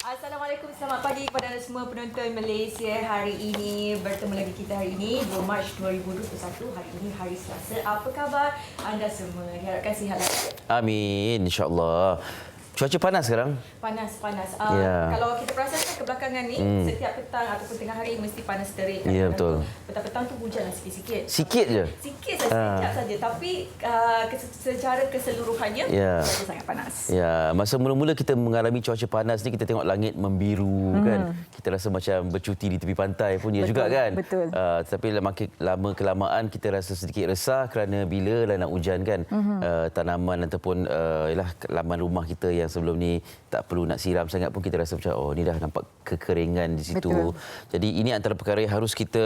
Assalamualaikum, selamat pagi kepada semua penonton Malaysia. Hari ini bertemu lagi kita hari ini 2 Mac 2021. Hari ini hari Selasa. Apa khabar anda semua? Diharapkan sihat. Amin, insya-Allah. Cuaca panas sekarang? Panas. Ya. Kalau kita perasakan kebelakangan ni, setiap petang ataupun tengah hari mesti panas terik. Ya, betul. Petang-petang tu hujan lah sikit-sikit. Sikit je? Sikit saja, sekejap saja. Tapi secara keseluruhannya, cuaca sangat panas. Ya, masa mula-mula kita mengalami cuaca panas ni, kita tengok langit membiru kan. Kita rasa macam bercuti di tepi pantai punya juga kan. Betul. Tapi lama kelamaan kita rasa sedikit resah kerana bila lah nak hujan kan. Tanaman ataupun laman rumah kita yang sebelum ni tak perlu nak siram sangat pun kita rasa macam ni dah nampak kekeringan di situ. Betul. Jadi ini antara perkara yang harus kita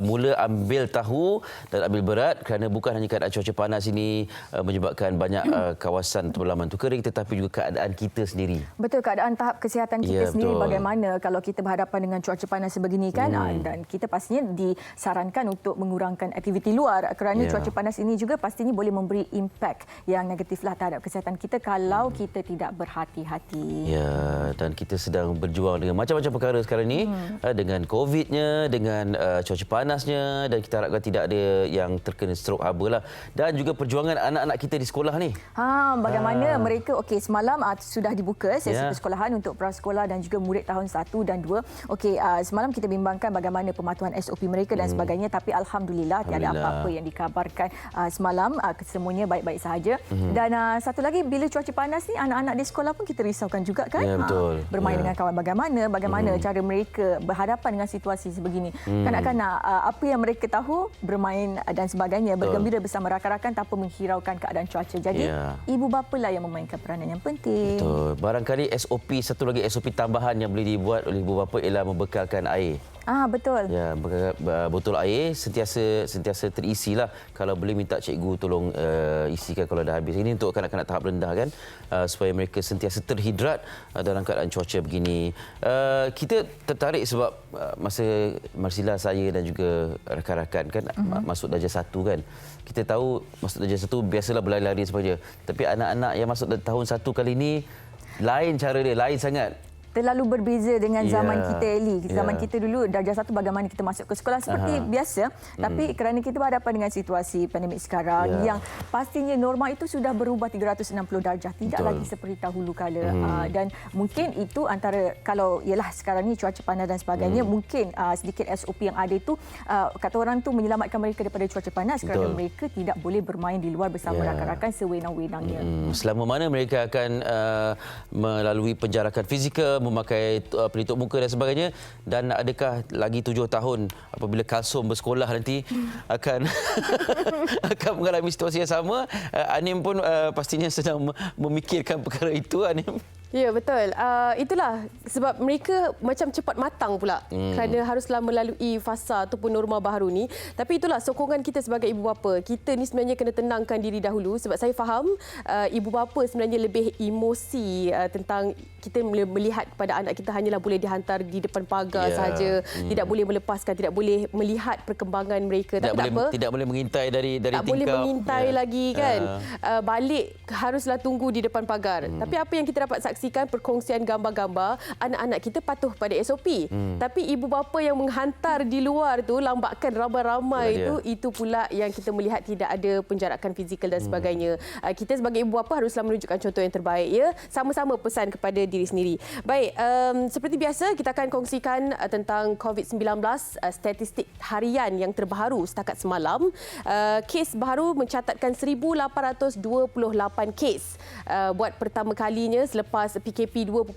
mula ambil tahu dan ambil berat kerana bukan hanya keadaan cuaca panas ini menyebabkan banyak kawasan atau laman tu kering, tetapi juga keadaan kita sendiri. Betul, keadaan tahap kesihatan kita sendiri bagaimana kalau kita berhadapan dengan cuaca panas sebegini kan. Dan kita pastinya disarankan untuk mengurangkan aktiviti luar kerana cuaca panas ini juga pastinya boleh memberi impak yang negatiflah terhadap kesihatan kita kalau kita tidak berhati-hati. Ya, dan kita sedang berjuang dengan macam-macam perkara sekarang ni, dengan COVID-nya, dengan cuaca panasnya, dan kita harapkan tidak ada yang terkena strok haba lah. Dan juga perjuangan anak-anak kita di sekolah ni. Bagaimana mereka, semalam sudah dibuka sesi persekolahan untuk prasekolah dan juga murid tahun 1 dan 2. Semalam kita bimbangkan bagaimana pematuhan SOP mereka dan sebagainya, tapi Alhamdulillah tiada apa-apa yang dikabarkan semalam. Kesemuanya baik-baik sahaja. Dan satu lagi, bila cuaca panas ni, anak-anak di sekolah pun kita risaukan juga kan. Ya, betul. Bermain dengan kawan bagaimana cara mereka berhadapan dengan situasi sebegini. Kanak-kanak apa yang mereka tahu, bermain dan sebagainya, bergembira bersama rakan-rakan tanpa menghiraukan keadaan cuaca. Jadi ibu bapa lah yang memainkan peranan yang penting. Betul. Barangkali satu lagi SOP tambahan yang boleh dibuat oleh ibu bapa ialah membekalkan air. Betul. Ya, botol air sentiasa terisilah. Kalau boleh minta cikgu tolong isikan kalau dah habis. Ini untuk kanak-kanak tahap rendah kan, supaya mereka sentiasa terhidrat dalam keadaan cuaca begini. Kita tertarik sebab masa Marsila, saya dan juga rakan-rakan kan masuk darjah 1 kan. Kita tahu masuk darjah 1 biasalah berlari-lari sebagainya. Tapi anak-anak yang masuk tahun 1 kali ini lain cara dia, lain sangat. Terlalu berbeza dengan zaman kita, Eli. Zaman kita dulu, darjah 1 bagaimana kita masuk ke sekolah seperti biasa. Tapi kerana kita berhadapan dengan situasi pandemik sekarang yang pastinya norma itu sudah berubah 360 darjah. Tidak lagi seperti dahulu kala. Dan mungkin itu antara, kalau ialah sekarang ni cuaca panas dan sebagainya, mungkin sedikit SOP yang ada itu, kata orang tu menyelamatkan mereka daripada cuaca panas kerana mereka tidak boleh bermain di luar bersama rakan-rakan sewenang-wenangnya. Selama mana mereka akan melalui penjarakan fizikal, memakai pelitup muka dan sebagainya, dan adakah lagi 7 tahun apabila Kalsum bersekolah nanti akan akan mengalami situasi yang sama? Anim pun pastinya sedang memikirkan perkara itu, Anim. Ya, betul. Itulah sebab mereka macam cepat matang pula kerana haruslah melalui fasa ataupun norma baru ni. Tapi itulah sokongan kita sebagai ibu bapa. Kita ni sebenarnya kena tenangkan diri dahulu sebab saya faham ibu bapa sebenarnya lebih emosi tentang kita melihat kepada anak kita hanyalah boleh dihantar di depan pagar sahaja, tidak boleh melepaskan, tidak boleh melihat perkembangan mereka. Tidak boleh mengintai dari tak tingkap. Boleh mengintai lagi kan. Balik haruslah tunggu di depan pagar. Tapi apa yang kita dapat saksikan, perkongsian gambar-gambar, anak-anak kita patuh pada SOP. Tapi ibu bapa yang menghantar di luar tu, lambatkan ramai-ramai itu pula yang kita melihat tidak ada penjarakan fizikal dan sebagainya. Kita sebagai ibu bapa haruslah menunjukkan contoh yang terbaik ya. Sama-sama pesan kepada diri sendiri. Baik, seperti biasa kita akan kongsikan tentang COVID-19, statistik harian yang terbaru setakat semalam. Kes baru mencatatkan 1,828 kes. Buat pertama kalinya selepas PKP 2.0,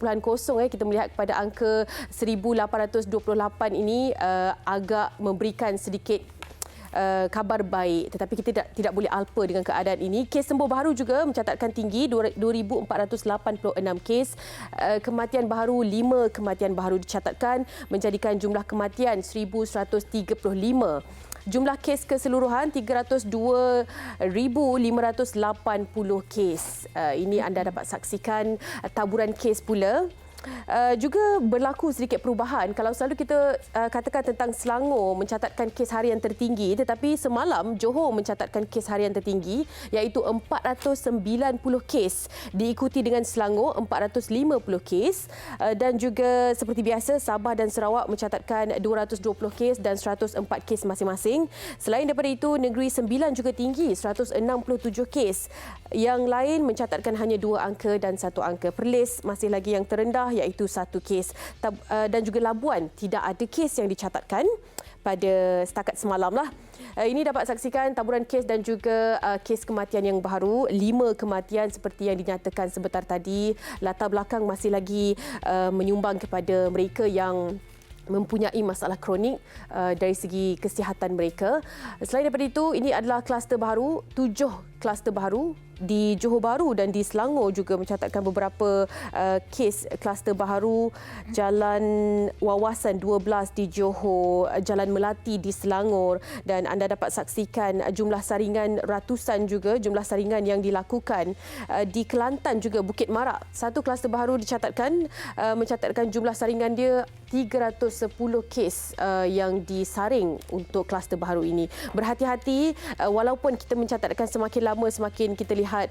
kita melihat kepada angka 1,828 ini agak memberikan sedikit kabar baik, tetapi kita tidak boleh alpa dengan keadaan ini. Kes sembuh baru juga mencatatkan tinggi 2,486 kes. Kematian baru 5 kematian baru dicatatkan menjadikan jumlah kematian 1,135. Jumlah kes keseluruhan 302,580 kes. Ini anda dapat saksikan taburan kes pula. juga berlaku sedikit perubahan. Kalau selalu kita katakan tentang Selangor mencatatkan kes harian tertinggi, tetapi semalam Johor mencatatkan kes harian tertinggi iaitu 490 kes, diikuti dengan Selangor 450 kes, dan juga seperti biasa Sabah dan Sarawak mencatatkan 220 kes dan 104 kes masing-masing. Selain daripada itu, Negeri Sembilan juga tinggi 167 kes. Yang lain mencatatkan hanya 2 angka dan 1 angka. Perlis masih lagi yang terendah iaitu 1 kes. Dan juga Labuan tidak ada kes yang dicatatkan pada setakat semalam lah. Ini dapat saksikan taburan kes dan juga kes kematian yang baru. 5 kematian seperti yang dinyatakan sebentar tadi. Latar belakang masih lagi menyumbang kepada mereka yang mempunyai masalah kronik dari segi kesihatan mereka. Selain daripada itu, ini adalah kluster baru, 7 kluster baru di Johor Bahru dan di Selangor juga mencatatkan beberapa kes kluster baru. Jalan Wawasan 12 di Johor, Jalan Melati di Selangor, dan anda dapat saksikan jumlah saringan ratusan juga jumlah saringan yang dilakukan di Kelantan juga. Bukit Marak, 1 kluster baru dicatatkan, mencatatkan jumlah saringan dia 310 kes yang disaring untuk kluster baru ini. Berhati-hati, walaupun kita mencatatkan semakin lama semakin kita lihat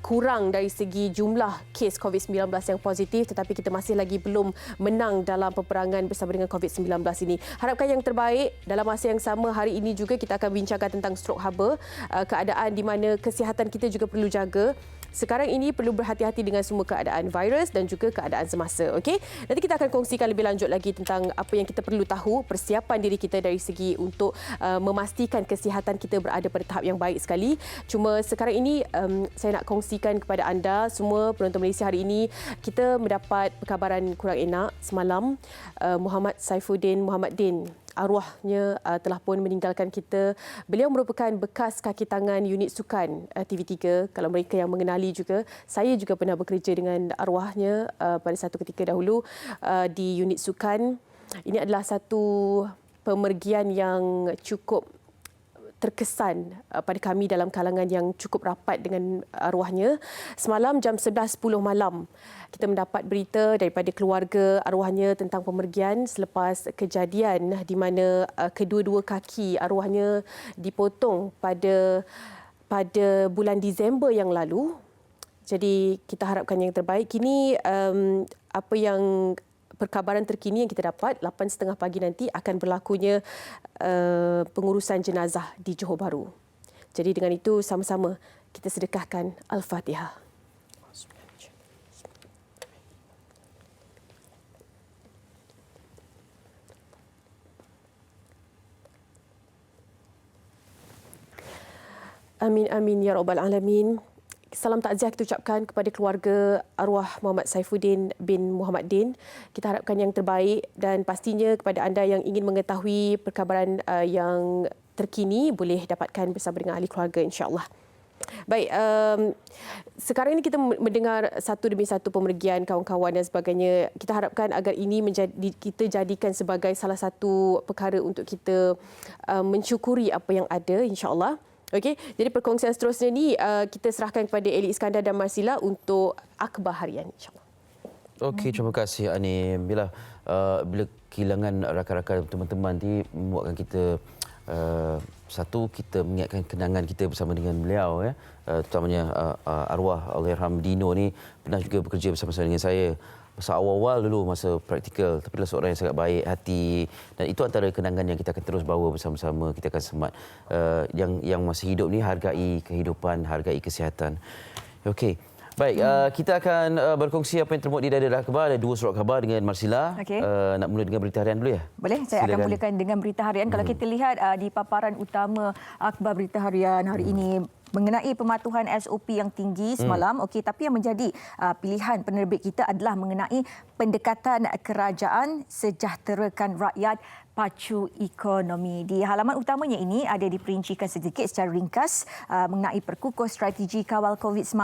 kurang dari segi jumlah kes COVID-19 yang positif, tetapi kita masih lagi belum menang dalam peperangan bersama dengan COVID-19 ini. Harapkan yang terbaik. Dalam masa yang sama, hari ini juga kita akan bincangkan tentang stroke haba, keadaan di mana kesihatan kita juga perlu jaga. Sekarang ini perlu berhati-hati dengan semua keadaan virus dan juga keadaan semasa. Okey? Nanti kita akan kongsikan lebih lanjut lagi tentang apa yang kita perlu tahu, persiapan diri kita dari segi untuk memastikan kesihatan kita berada pada tahap yang baik sekali. Cuma sekarang ini saya nak kongsikan kepada anda semua penonton Malaysia, hari ini kita mendapat perkabaran kurang enak semalam. Muhammad Saifuddin Muhammaddin, arwahnya telah pun meninggalkan kita. Beliau merupakan bekas kaki tangan unit sukan TV3. Kalau mereka yang mengenali juga, saya juga pernah bekerja dengan arwahnya pada satu ketika dahulu di unit sukan. Ini adalah satu pemergian yang cukup terkesan pada kami dalam kalangan yang cukup rapat dengan arwahnya. Semalam jam 11.10 malam, kita mendapat berita daripada keluarga arwahnya tentang pemergian selepas kejadian di mana kedua-dua kaki arwahnya dipotong pada bulan Disember yang lalu. Jadi kita harapkan yang terbaik. Kini apa yang perkabaran terkini yang kita dapat, 8.30 pagi nanti akan berlakunya pengurusan jenazah di Johor Bahru. Jadi dengan itu sama-sama kita sedekahkan Al-Fatihah. Amin amin ya rabbal alamin. Salam takziah kita ucapkan kepada keluarga arwah Muhammad Saifuddin bin Muhammaddin. Kita harapkan yang terbaik dan pastinya kepada anda yang ingin mengetahui perkabaran yang terkini boleh dapatkan bersama dengan ahli keluarga, insya-Allah. Baik, sekarang ini kita mendengar satu demi satu pemergian kawan-kawan dan sebagainya. Kita harapkan agar ini kita jadikan sebagai salah satu perkara untuk kita mensyukuri apa yang ada, insya-Allah. Okey, jadi perkongsian seterusnya ni kita serahkan kepada Elie Iskandar dan Marsila untuk akhbar harian, insya-Allah. Okey, terima kasih Anim. Bila kehilangan rakan-rakan teman-teman ni membuatkan kita satu, kita mengingatkan kenangan kita bersama dengan beliau, ya. Terutamanya arwah Allahyarham Dino ni pernah juga bekerja bersama-sama dengan saya masa awal-awal dulu, masa praktikal. Tapi dia seorang yang sangat baik hati, dan itu antara kenangan yang kita akan terus bawa bersama-sama. Kita akan semat yang masih hidup ni, hargai kehidupan, hargai kesihatan. Okey. Baik, kita akan berkongsi apa yang termuat di Dadah Khabar. Ada 2 surat khabar dengan Marsila. Okey. Nak mula dengan berita harian dulu, ya? Boleh, saya akan mulakan dengan berita harian. Kalau kita lihat di paparan utama akhbar berita harian hari ini, mengenai pematuhan SOP yang tinggi semalam. Okey, tapi yang menjadi pilihan penerbit kita adalah mengenai pendekatan kerajaan sejahterakan rakyat pacu ekonomi. Di halaman utamanya ini ada diperincikan sedikit secara ringkas mengenai perkukuh strategi kawal COVID-19,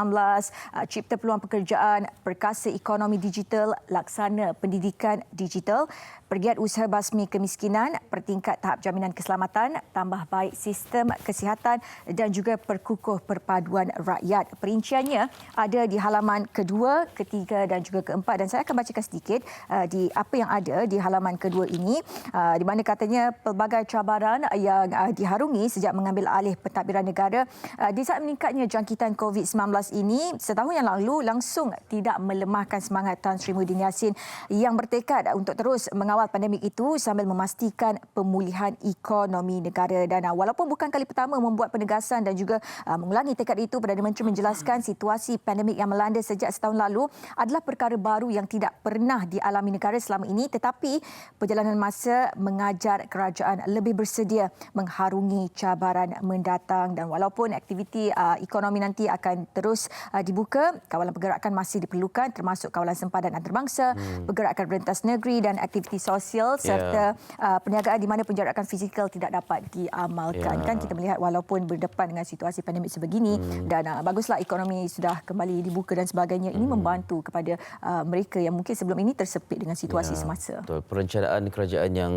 cipta peluang pekerjaan, perkasa ekonomi digital, laksana pendidikan digital, pergiat usaha basmi kemiskinan, pertingkat tahap jaminan keselamatan, tambah baik sistem kesihatan dan juga perkukuh perpaduan rakyat. Perinciannya ada di halaman kedua, ketiga dan juga keempat, dan saya akan bacakan sedikit di apa yang ada di halaman kedua ini, di mana katanya pelbagai cabaran yang diharungi sejak mengambil alih pentadbiran negara di saat meningkatnya jangkitan COVID-19 ini setahun yang lalu langsung tidak melemahkan semangat Tan Sri Muhyiddin Yassin yang bertekad untuk terus mengawal pandemik itu sambil memastikan pemulihan ekonomi negara. Dan walaupun bukan kali pertama membuat penegasan dan juga mengulangi tekad itu, Perdana Menteri menjelaskan situasi pandemik yang melanda sejak setahun lalu adalah perkara baru yang tidak pernah dialami negara selama ini, tetapi perjalanan masa mengajar kerajaan lebih bersedia mengharungi cabaran mendatang. Dan walaupun aktiviti ekonomi nanti akan terus dibuka, kawalan pergerakan masih diperlukan termasuk kawalan sempadan antarabangsa, pergerakan rentas negeri dan aktiviti sosial serta perniagaan di mana penjarakan fizikal tidak dapat diamalkan. Kan kita melihat walaupun berdepan dengan situasi pandemik sebegini dan baguslah ekonomi sudah kembali dibuka dan sebagainya, ini membantu kepada mereka yang mungkin sebelum ini tersepit dengan situasi semasa. Betul. Perencanaan kerajaan yang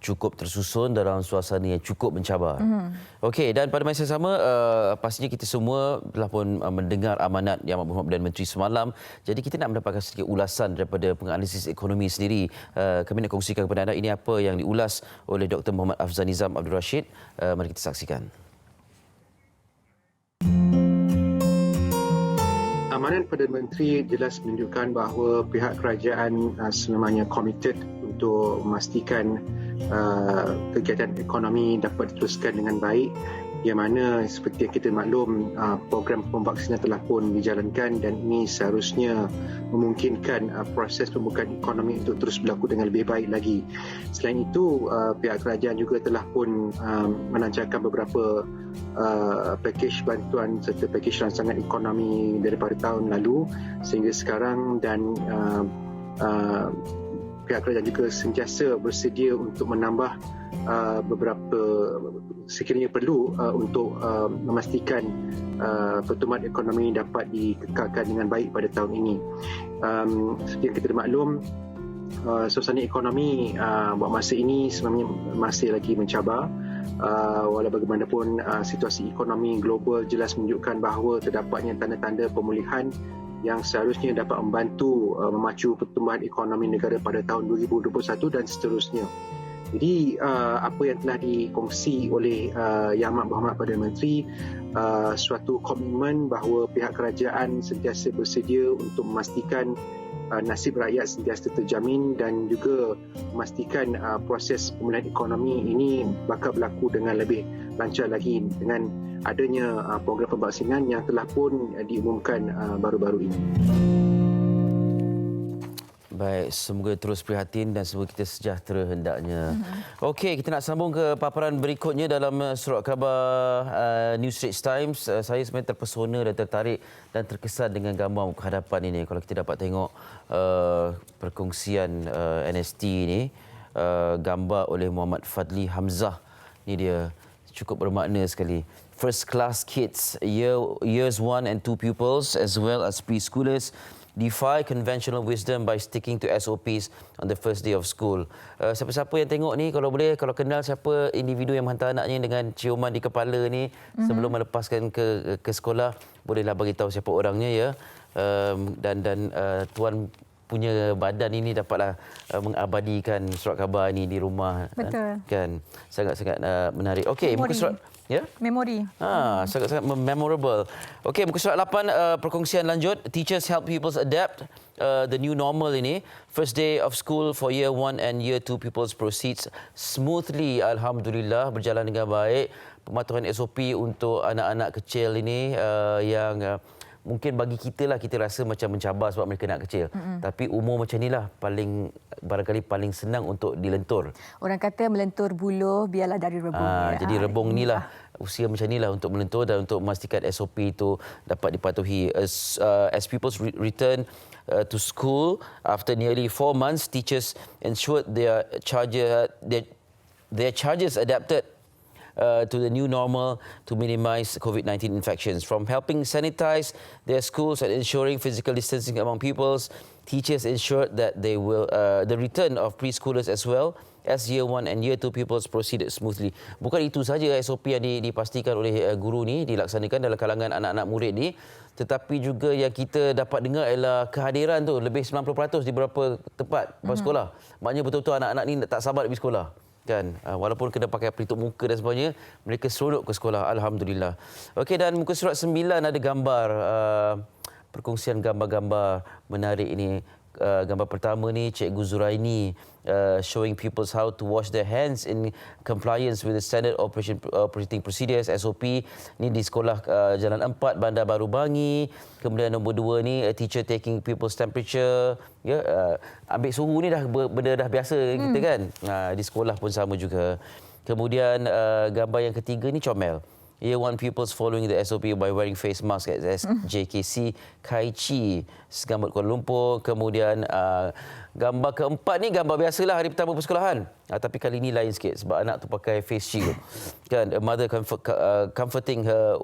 cukup tersusun dalam suasana yang cukup mencabar. Okey, dan pada masa yang sama pastinya kita semua telah pun mendengar amanat Yang Amat Perdana Menteri semalam. Jadi kita nak mendapatkan sedikit ulasan daripada penganalisis ekonomi sendiri. Kami nak kongsikan kepada anda ini apa yang diulas oleh Dr. Muhammad Afzal Nizam Abdul Rashid. Mari kita saksikan. Amanat Perdana Menteri jelas menunjukkan bahawa pihak kerajaan selamanya komited untuk memastikan kegiatan ekonomi dapat diteruskan dengan baik, yang mana seperti yang kita maklum program pemvaksinan telah pun dijalankan dan ini seharusnya memungkinkan proses pembukaan ekonomi untuk terus berlaku dengan lebih baik lagi. Selain itu, pihak kerajaan juga telah pun melancarkan beberapa pakej bantuan serta pakej rancangan ekonomi daripada tahun lalu sehingga sekarang, dan pihak kerajaan juga sentiasa bersedia untuk menambah beberapa sekiranya perlu untuk memastikan pertumbuhan ekonomi dapat dikekalkan dengan baik pada tahun ini. Seperti yang kita maklum, suasana ekonomi buat masa ini sebenarnya masih lagi mencabar. Walau bagaimanapun situasi ekonomi global jelas menunjukkan bahawa terdapatnya tanda-tanda pemulihan yang seharusnya dapat membantu memacu pertumbuhan ekonomi negara pada tahun 2021 dan seterusnya. Jadi apa yang telah dikongsi oleh Yang Amat Perdana Menteri, suatu komitmen bahawa pihak kerajaan sentiasa bersedia untuk memastikan nasib rakyat sentiasa terjamin dan juga memastikan proses pemulihan ekonomi ini bakal berlaku dengan lebih lancar lagi dengan adanya program pemvaksinan yang telah pun diumumkan baru-baru ini. Baik, semoga terus prihatin dan semoga kita sejahtera hendaknya. Okey, kita nak sambung ke paparan berikutnya dalam surat khabar New Straits Times. Saya sebenarnya terpesona dan tertarik dan terkesan dengan gambar muka hadapan ini. Kalau kita dapat tengok perkongsian NST ini, gambar oleh Muhammad Fadli Hamzah. Ini dia, cukup bermakna sekali. First class kids, years 1 and 2 pupils as well as preschoolers defy conventional wisdom by sticking to SOPs on the first day of school. Siapa-siapa yang tengok ni, kalau boleh, kalau kenal siapa individu yang menghantar anaknya dengan ciuman di kepala ni sebelum melepaskan ke sekolah, bolehlah bagi tahu siapa orangnya ya. Dan tuan punya badan ini dapatlah mengabadikan surat khabar ini di rumah. Betul. Kan sangat-sangat menarik. Okey, muka surat ya? Memori. Sangat-sangat memorable. Okey, muka surat 8, perkongsian lanjut. Teachers help pupils adapt the new normal ini. First day of school for year 1 and year 2 pupils proceeds smoothly. Alhamdulillah, berjalan dengan baik. Pematuhan SOP untuk anak-anak kecil ini yang mungkin bagi kita lah, kita rasa macam mencabar sebab mereka nak kecil. Tapi umur macam inilah barangkali paling senang untuk dilentur. Orang kata melentur buluh biarlah dari rebung. Jadi rebung inilah usia macam inilah untuk melentur dan untuk memastikan SOP itu dapat dipatuhi. As pupils return to school. After nearly 4 months, teachers ensured their charges adapted to the new normal to minimize COVID-19 infections. From helping sanitize their schools and ensuring physical distancing among pupils, teachers ensured that they will the return of preschoolers as well as Year 1 and Year 2 pupils proceeded smoothly. Bukan itu saja SOP yang dipastikan oleh guru ni dilaksanakan dalam kalangan anak-anak murid ni, tetapi juga yang kita dapat dengar ialah kehadiran tu lebih 90% di beberapa tempat sekolah. Maknanya betul-betul anak-anak ni tak sabar nak pergi sekolah. Kan, walaupun kena pakai pelitup muka dan sebagainya, mereka seronok ke sekolah, alhamdulillah. Okey, dan muka surat 9 ada gambar perkongsian gambar-gambar menarik ini. Gambar pertama ni Cikgu Zuraini showing pupils how to wash their hands in compliance with the standard operating procedures SOP. Ni di sekolah Jalan 4 Bandar Baru Bangi. Kemudian nombor 2 ni a teacher taking pupils temperature. Ambil suhu ni dah benda dah biasa kita kan. Di sekolah pun sama juga. Kemudian gambar yang ketiga ni comel. Year 1 pupils following the SOP by wearing face mask at SJKC Kai Chi, Gambut Kuala Lumpur. Kemudian gambar keempat ni gambar biasalah hari pertama persekolahan. Tapi kali ini lain sikit sebab anak tu pakai face shield. Kan, a mother comforting her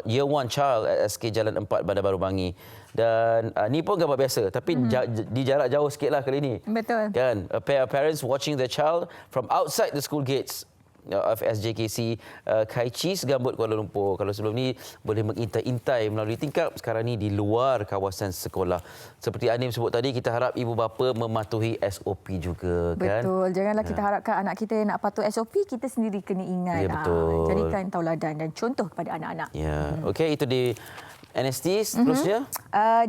Year 1 child at SK Jalan 4 Bandar Baru Bangi. Dan ni pun gambar biasa tapi di jarak jauh sikitlah kali ini. Betul. Kan, a pair of parents watching their child from outside the school gates of SJKC Kai Chi Gambut Kuala Lumpur. Kalau sebelum ni boleh mengintai-intai melalui tingkap, sekarang ni di luar kawasan sekolah. Seperti Anim sebut tadi, kita harap ibu bapa mematuhi SOP juga kan. Betul. Janganlah kita harapkan anak kita nak patuh SOP, kita sendiri kena ingat. Ya, betul. Jadikan tauladan dan contoh kepada anak-anak. Ya. Okey, itu di NST seterusnya.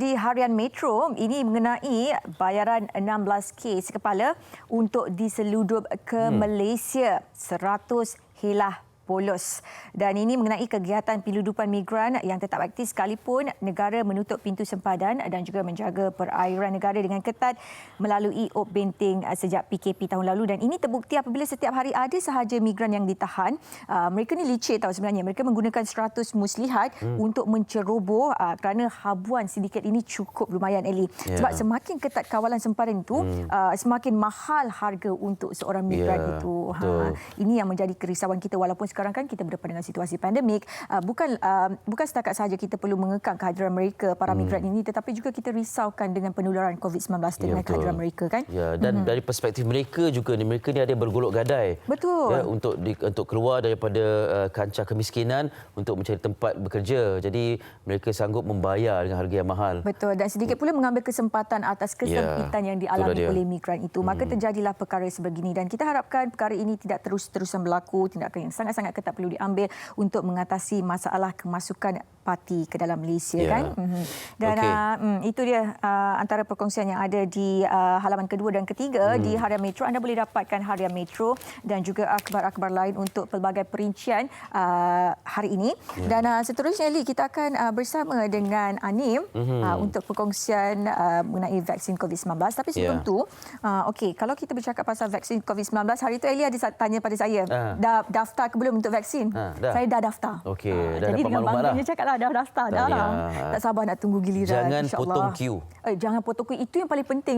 Di harian Metro, ini mengenai bayaran 16K sekepala untuk diseludup ke Malaysia. 100 helah polos. Dan ini mengenai kegiatan penyeludupan migran yang tetap aktif sekalipun negara menutup pintu sempadan dan juga menjaga perairan negara dengan ketat melalui op benteng sejak PKP tahun lalu. Dan ini terbukti apabila setiap hari ada sahaja migran yang ditahan. Mereka ni licik tahu sebenarnya. Mereka menggunakan 100 muslihat untuk menceroboh kerana habuan sindiket ini cukup lumayan, Eli. Sebab semakin ketat kawalan sempadan itu, semakin mahal harga untuk seorang migran itu. Ini yang menjadi kerisauan kita walaupun sekarang kan kita berdepan dengan situasi pandemik. Bukan setakat sahaja kita perlu mengekang kehadiran mereka, para migran ini, tetapi juga kita risaukan dengan penularan COVID-19 dengan kehadiran mereka kan. Ya, dan dari perspektif mereka juga ni, mereka ni ada bergolok gadai. Betul. Ya, untuk keluar daripada kancah kemiskinan untuk mencari tempat bekerja. Jadi mereka sanggup membayar dengan harga yang mahal. Betul, dan sedikit pula mengambil kesempatan atas kesempitan yang dialami oleh migran itu. Maka terjadilah perkara sebegini dan kita harapkan perkara ini tidak terus-terusan berlaku. Tindakan yang sangat ketat perlu diambil untuk mengatasi masalah kemasukan parti ke dalam Malaysia kan. Dan itu dia antara perkongsian yang ada di halaman kedua dan ketiga di Harian Metro. Anda boleh dapatkan Harian Metro dan juga akhbar-akhbar lain untuk pelbagai perincian hari ini. Dan seterusnya Eli, kita akan bersama dengan Anim untuk perkongsian mengenai vaksin COVID-19. Tapi sebelum tu, okey, kalau kita bercakap pasal vaksin COVID-19, hari itu Eli ada tanya pada saya, dah daftar ke belum untuk vaksin? Saya dah daftar. Okey, dah jadi dapat dengan maklumat bangganya cakaplah dah daftar dah. Tak sabar nak tunggu giliran. Jangan potong queue. Jangan potong queue, itu yang paling penting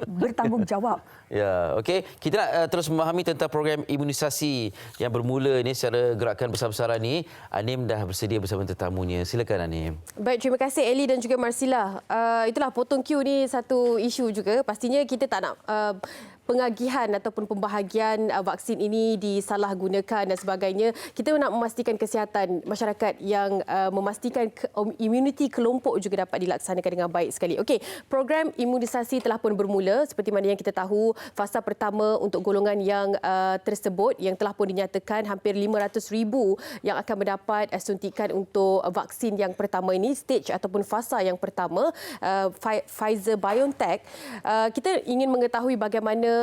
bertanggungjawab. Ya, okey. Kita nak terus memahami tentang program imunisasi yang bermula ini secara gerakan besar-besaran ni. Anim dah bersedia bersama tetamunya. Silakan Anim. Baik, terima kasih Eli dan juga Marsila. Itulah potong queue ni satu isu juga. Pastinya kita tak nak pengagihan ataupun pembahagian vaksin ini disalahgunakan dan sebagainya. Kita nak memastikan kesihatan masyarakat yang memastikan imuniti kelompok juga dapat dilaksanakan dengan baik sekali. Okey, program imunisasi telah pun bermula seperti mana yang kita tahu. Fasa pertama untuk golongan yang tersebut yang telah pun dinyatakan hampir 500,000 yang akan mendapat suntikan untuk vaksin yang pertama ini, stage ataupun fasa yang pertama, Pfizer-BioNTech. Kita ingin mengetahui bagaimana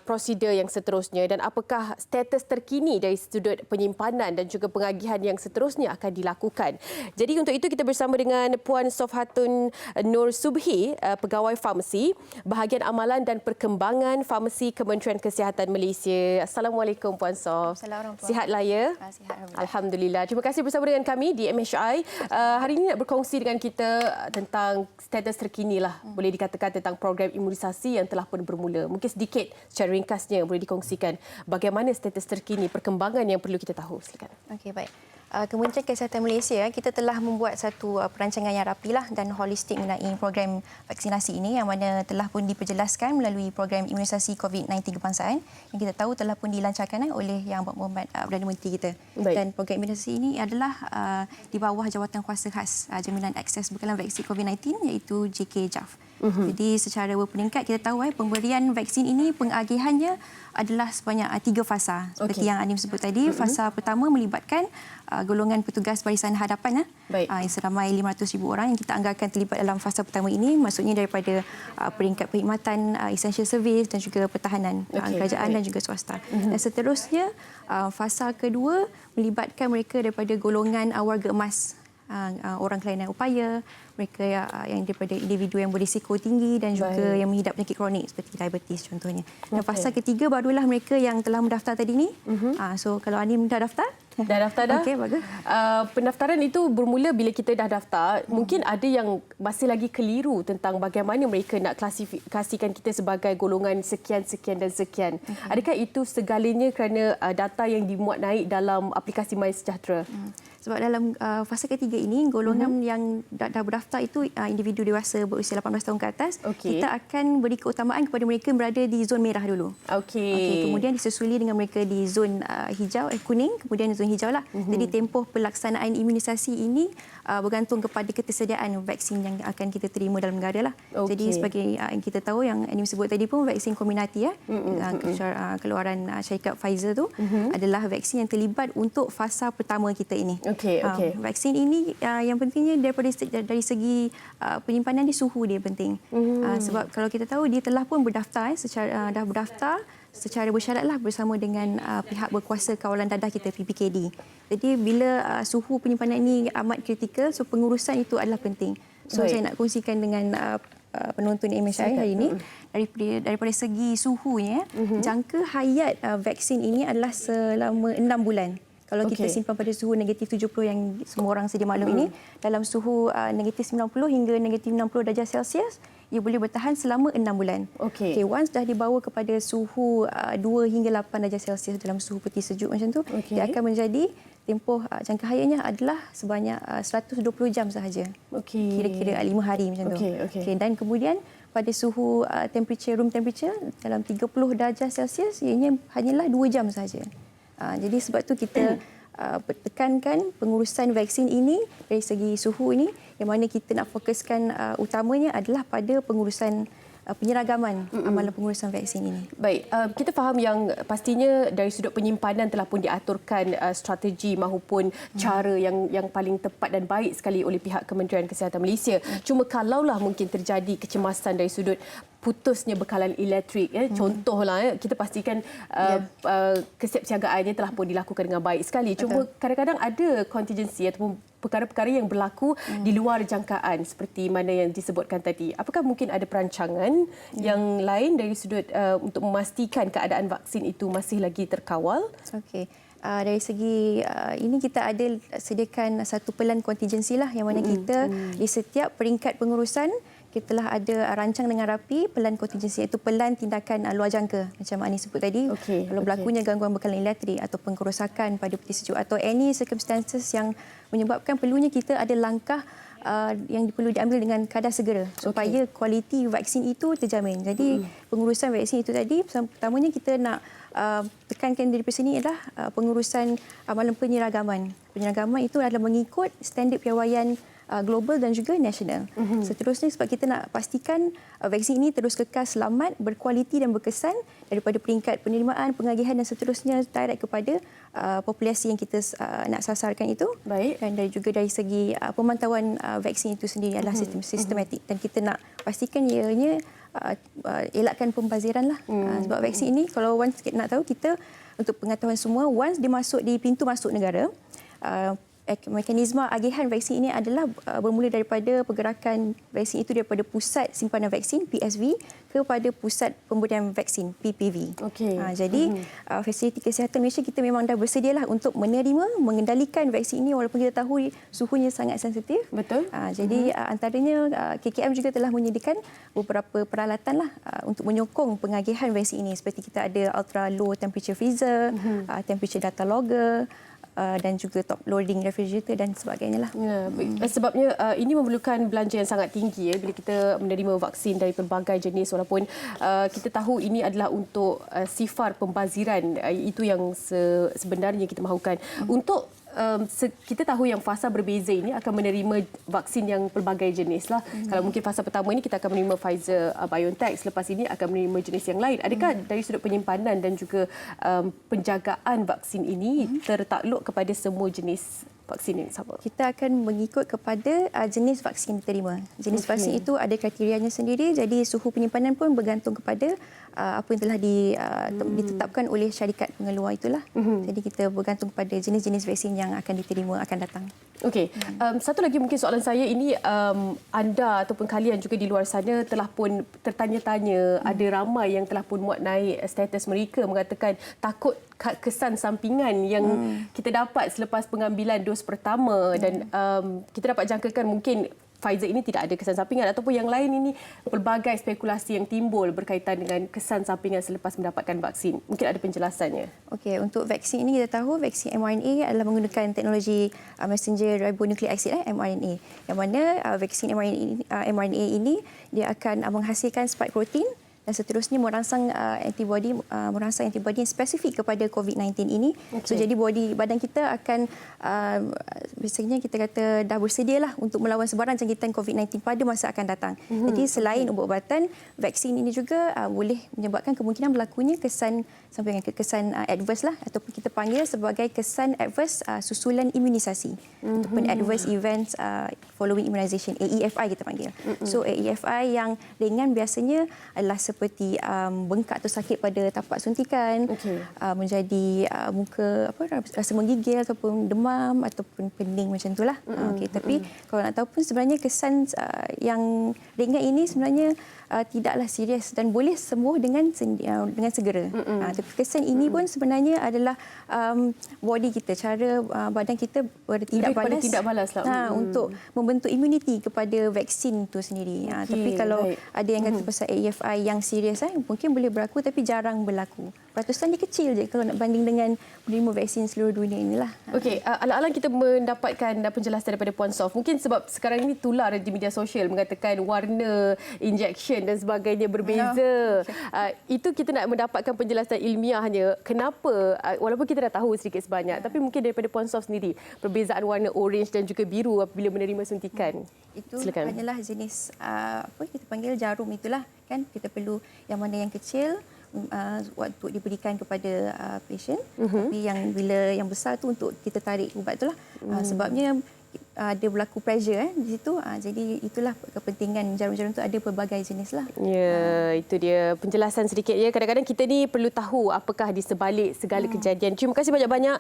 prosedur yang seterusnya dan apakah status terkini dari sudut penyimpanan dan juga pengagihan yang seterusnya akan dilakukan. Jadi untuk itu kita bersama dengan Puan Sofhatun Nur Nur Subhi, pegawai farmasi, Bahagian Amalan dan Perkembangan Farmasi Kementerian Kesihatan Malaysia. Assalamualaikum Puan Sof. Assalamualaikum. Sihatlah ya? Sihat, Alhamdulillah. Terima kasih bersama dengan kami di MHI. Hari ini nak berkongsi dengan kita tentang status terkini lah, boleh dikatakan tentang program imunisasi yang telah pun bermula. Mungkin sedikit secara ringkasnya boleh dikongsikan bagaimana status terkini, perkembangan yang perlu kita tahu. Silakan. Okey, baik. Kementerian Kesihatan Malaysia, kita telah membuat satu perancangan yang rapilah dan holistik mengenai program vaksinasi ini yang mana telah pun diperjelaskan melalui program imunisasi COVID-19 kebangsaan yang kita tahu telah pun dilancarkan oleh Yang Berhormat Perdana Menteri kita. Baik. Dan program imunisasi ini adalah di bawah Jawatan Kuasa Khas Jaminan Akses Bekalan Vaksin COVID-19 iaitu JKJAF. Jadi secara berperingkat kita tahu pemberian vaksin ini pengagihannya adalah sebanyak 3 fasa. Seperti yang Anim sebut tadi, fasa pertama melibatkan golongan petugas barisan hadapan seramai 500,000 orang yang kita anggarkan terlibat dalam fasa pertama ini, maksudnya daripada peringkat perkhidmatan, essential service dan juga pertahanan kerajaan dan juga swasta. Dan seterusnya fasa kedua melibatkan mereka daripada golongan warga emas, orang kelainan upaya, mereka yang daripada individu yang berisiko tinggi dan juga yang mengidap penyakit kronik seperti diabetes contohnya. Dan fasa ketiga barulah mereka yang telah mendaftar tadi ni. So kalau Anim dah daftar? Dah daftar dah? Okey, bagus. Pendaftaran itu bermula bila kita dah daftar. Mungkin ada yang masih lagi keliru tentang bagaimana mereka nak klasifikasikan kita sebagai golongan sekian, sekian dan sekian. Adakah itu segalanya kerana data yang dimuat naik dalam aplikasi MySejahtera? Sebab dalam fasa ketiga ini, golongan yang dah berdaftar itu individu dewasa berusia 18 tahun ke atas. Kita akan beri keutamaan kepada mereka yang berada di zon merah dulu. Kemudian disusuli dengan mereka di zon hijau, kuning, kemudian zon hijau lah. Jadi tempoh pelaksanaan imunisasi ini bergantung kepada ketersediaan vaksin yang akan kita terima dalam negara lah. Jadi sebagai yang kita tahu yang Anim sebut tadi pun vaksin Comirnaty keluaran syarikat Pfizer tu adalah vaksin yang terlibat untuk fasa pertama kita ini. Vaksin ini yang pentingnya dari segi penyimpanan dia, suhu dia penting. Sebab kalau kita tahu dia telah pun berdaftar dah berdaftar secara bersyaratlah bersama dengan pihak berkuasa kawalan dadah kita PPKD. Jadi bila suhu penyimpanan ini amat kritikal, so pengurusan itu adalah penting. So saya nak kongsikan dengan penonton MHI hari ini daripada segi suhunya, jangka hayat vaksin ini adalah selama 6 bulan. Kalau kita simpan pada suhu negatif 70 yang semua orang sedia maklum ini, dalam suhu negatif 90 hingga negatif 60 darjah Celsius, ia boleh bertahan selama 6 bulan. Once dah dibawa kepada suhu 2 hingga 8 darjah Celsius dalam suhu peti sejuk macam tu, dia akan menjadi tempoh jangka hayatnya adalah sebanyak 120 jam sahaja. Kira-kira 5 hari macam tu. Dan kemudian pada suhu room temperature dalam 30 darjah Celsius, ianya hanyalah 2 jam sahaja. Jadi sebab tu kita tekankan pengurusan vaksin ini dari segi suhu ini, yang mana kita nak fokuskan utamanya adalah pada pengurusan penyeragaman amalan pengurusan vaksin ini. Baik, kita faham yang pastinya dari sudut penyimpanan telah pun diaturkan strategi maupun cara yang paling tepat dan baik sekali oleh pihak Kementerian Kesihatan Malaysia. Cuma kalaulah mungkin terjadi kecemasan dari sudut putusnya bekalan elektrik, contohlah kita pastikan kesiapsiagaannya telah pun dilakukan dengan baik sekali. Cuma kadang-kadang ada kontingensi ataupun perkara-perkara yang berlaku di luar jangkaan seperti mana yang disebutkan tadi. Apakah mungkin ada perancangan yang lain dari sudut untuk memastikan keadaan vaksin itu masih lagi terkawal? Dari segi ini kita ada sediakan satu pelan kontingensi lah, yang mana kita di setiap peringkat pengurusan kita telah ada rancang dengan rapi pelan kontingensi, iaitu pelan tindakan luar jangka macam Ani sebut tadi. Kalau berlakunya gangguan bekalan elektrik atau kerosakan pada peti sejuk atau any circumstances yang menyebabkan perlunya kita ada langkah yang perlu diambil dengan kadar segera supaya kualiti vaksin itu terjamin. Jadi pengurusan vaksin itu tadi, pertamanya kita nak tekankan dari sini adalah pengurusan amalan penyeragaman. Penyeragaman itu adalah mengikut standard piawaian global dan juga nasional. Seterusnya sebab kita nak pastikan vaksin ini terus kekal selamat, berkualiti dan berkesan daripada peringkat penerimaan, pengagihan dan seterusnya direct kepada populasi yang kita nak sasarkan itu. Dan juga dari segi pemantauan vaksin itu sendiri adalah sistematik, dan kita nak pastikan ianya elakkan pembaziran lah. Sebab vaksin ini kalau once kita nak tahu, kita untuk pengetahuan semua, once dia masuk di pintu masuk negara, mekanisme agihan vaksin ini adalah bermula daripada pergerakan vaksin itu daripada pusat simpanan vaksin PSV kepada pusat pemberian vaksin PPV. Jadi fasiliti kesihatan Malaysia kita memang dah bersedialah untuk menerima, mengendalikan vaksin ini walaupun kita tahu suhunya sangat sensitif. Betul. Jadi antaranya KKM juga telah menyediakan beberapa peralatan lah untuk menyokong pengagihan vaksin ini, seperti kita ada ultra low temperature freezer, temperature data logger, dan juga top loading refrigerator dan sebagainya lah. Sebabnya ini memerlukan belanja yang sangat tinggi bila kita menerima vaksin dari pelbagai jenis, walaupun kita tahu ini adalah untuk sifar pembaziran, itu yang sebenarnya kita mahukan. Untuk kita tahu yang fasa berbeza ini akan menerima vaksin yang pelbagai jenis lah. Kalau mungkin fasa pertama ini kita akan menerima Pfizer BioNTech, selepas ini akan menerima jenis yang lain. Adakah dari sudut penyimpanan dan juga penjagaan vaksin ini tertakluk kepada semua jenis vaksin yang sama? Kita akan mengikut kepada jenis vaksin yang diterima. Jenis vaksin itu ada kriterianya sendiri, jadi suhu penyimpanan pun bergantung kepada apa yang telah ditetapkan oleh syarikat pengeluar itulah. Jadi kita bergantung pada jenis-jenis vaksin yang akan diterima akan datang. Okey, satu lagi mungkin soalan saya ini, anda ataupun kalian juga di luar sana telah pun tertanya-tanya, ada ramai yang telah pun muat naik status mereka mengatakan takut kesan sampingan yang kita dapat selepas pengambilan dos pertama, dan kita dapat jangkakan mungkin Pfizer ini tidak ada kesan sampingan, ataupun yang lain ini pelbagai spekulasi yang timbul berkaitan dengan kesan sampingan selepas mendapatkan vaksin. Mungkin ada penjelasannya. Okey, untuk vaksin ini kita tahu vaksin mRNA adalah menggunakan teknologi messenger ribonucleic acid mRNA. Yang mana vaksin mRNA ini dia akan menghasilkan spike protein dan seterusnya merangsang antibody yang spesifik kepada COVID-19 ini. So jadi badan kita akan biasanya kita kata dah bersedialah untuk melawan sebaran jangkitan COVID-19 pada masa akan datang. Jadi selain ubat-ubatan, vaksin ini juga boleh menyebabkan kemungkinan berlakunya kesan sampingan, kesan adverse lah, ataupun kita panggil sebagai kesan adverse susulan imunisasi ataupun adverse events following immunization, AEFI kita panggil. So AEFI yang ringan biasanya adalah seperti bengkak atau sakit pada tapak suntikan, menjadi muka rasa menggigil ataupun demam ataupun pening macam itulah. Tapi kalau nak tahu pun sebenarnya kesan yang ringan ini sebenarnya tidaklah serius dan boleh sembuh dengan segera. Tapi kesan ini pun sebenarnya adalah body kita, cara badan kita bertindak balas lah. Untuk membentuk imuniti kepada vaksin itu sendiri. Tapi kalau ada yang kata pasal AEFI yang serius, mungkin boleh berlaku tapi jarang berlaku. Peratusan dia kecil je kalau nak banding dengan penerima vaksin seluruh dunia inilah. Okey, alang-alang kita mendapatkan penjelasan daripada Puan Sof. Mungkin sebab sekarang ini tular di media sosial mengatakan warna injection dan sebagainya berbeza. Itu kita nak mendapatkan penjelasan ilmiahnya. Kenapa? Walaupun kita dah tahu sedikit sebanyak, tapi mungkin daripada Puan Sof sendiri, perbezaan warna orange dan juga biru apabila menerima suntikan. Itu silakan. Hanyalah jenis apa kita panggil jarum itulah kan. Kita perlu yang mana yang kecil untuk diberikan kepada pasien, tapi yang bila yang besar tu untuk kita tarik ubat itulah. Sebabnya ada berlaku pressure di situ. Jadi itulah kepentingan jarum-jarum itu, ada pelbagai jenis lah. Ya, itu dia penjelasan sedikit ya. Kadang-kadang kita ni perlu tahu apakah di sebalik segala kejadian. Terima kasih banyak-banyak.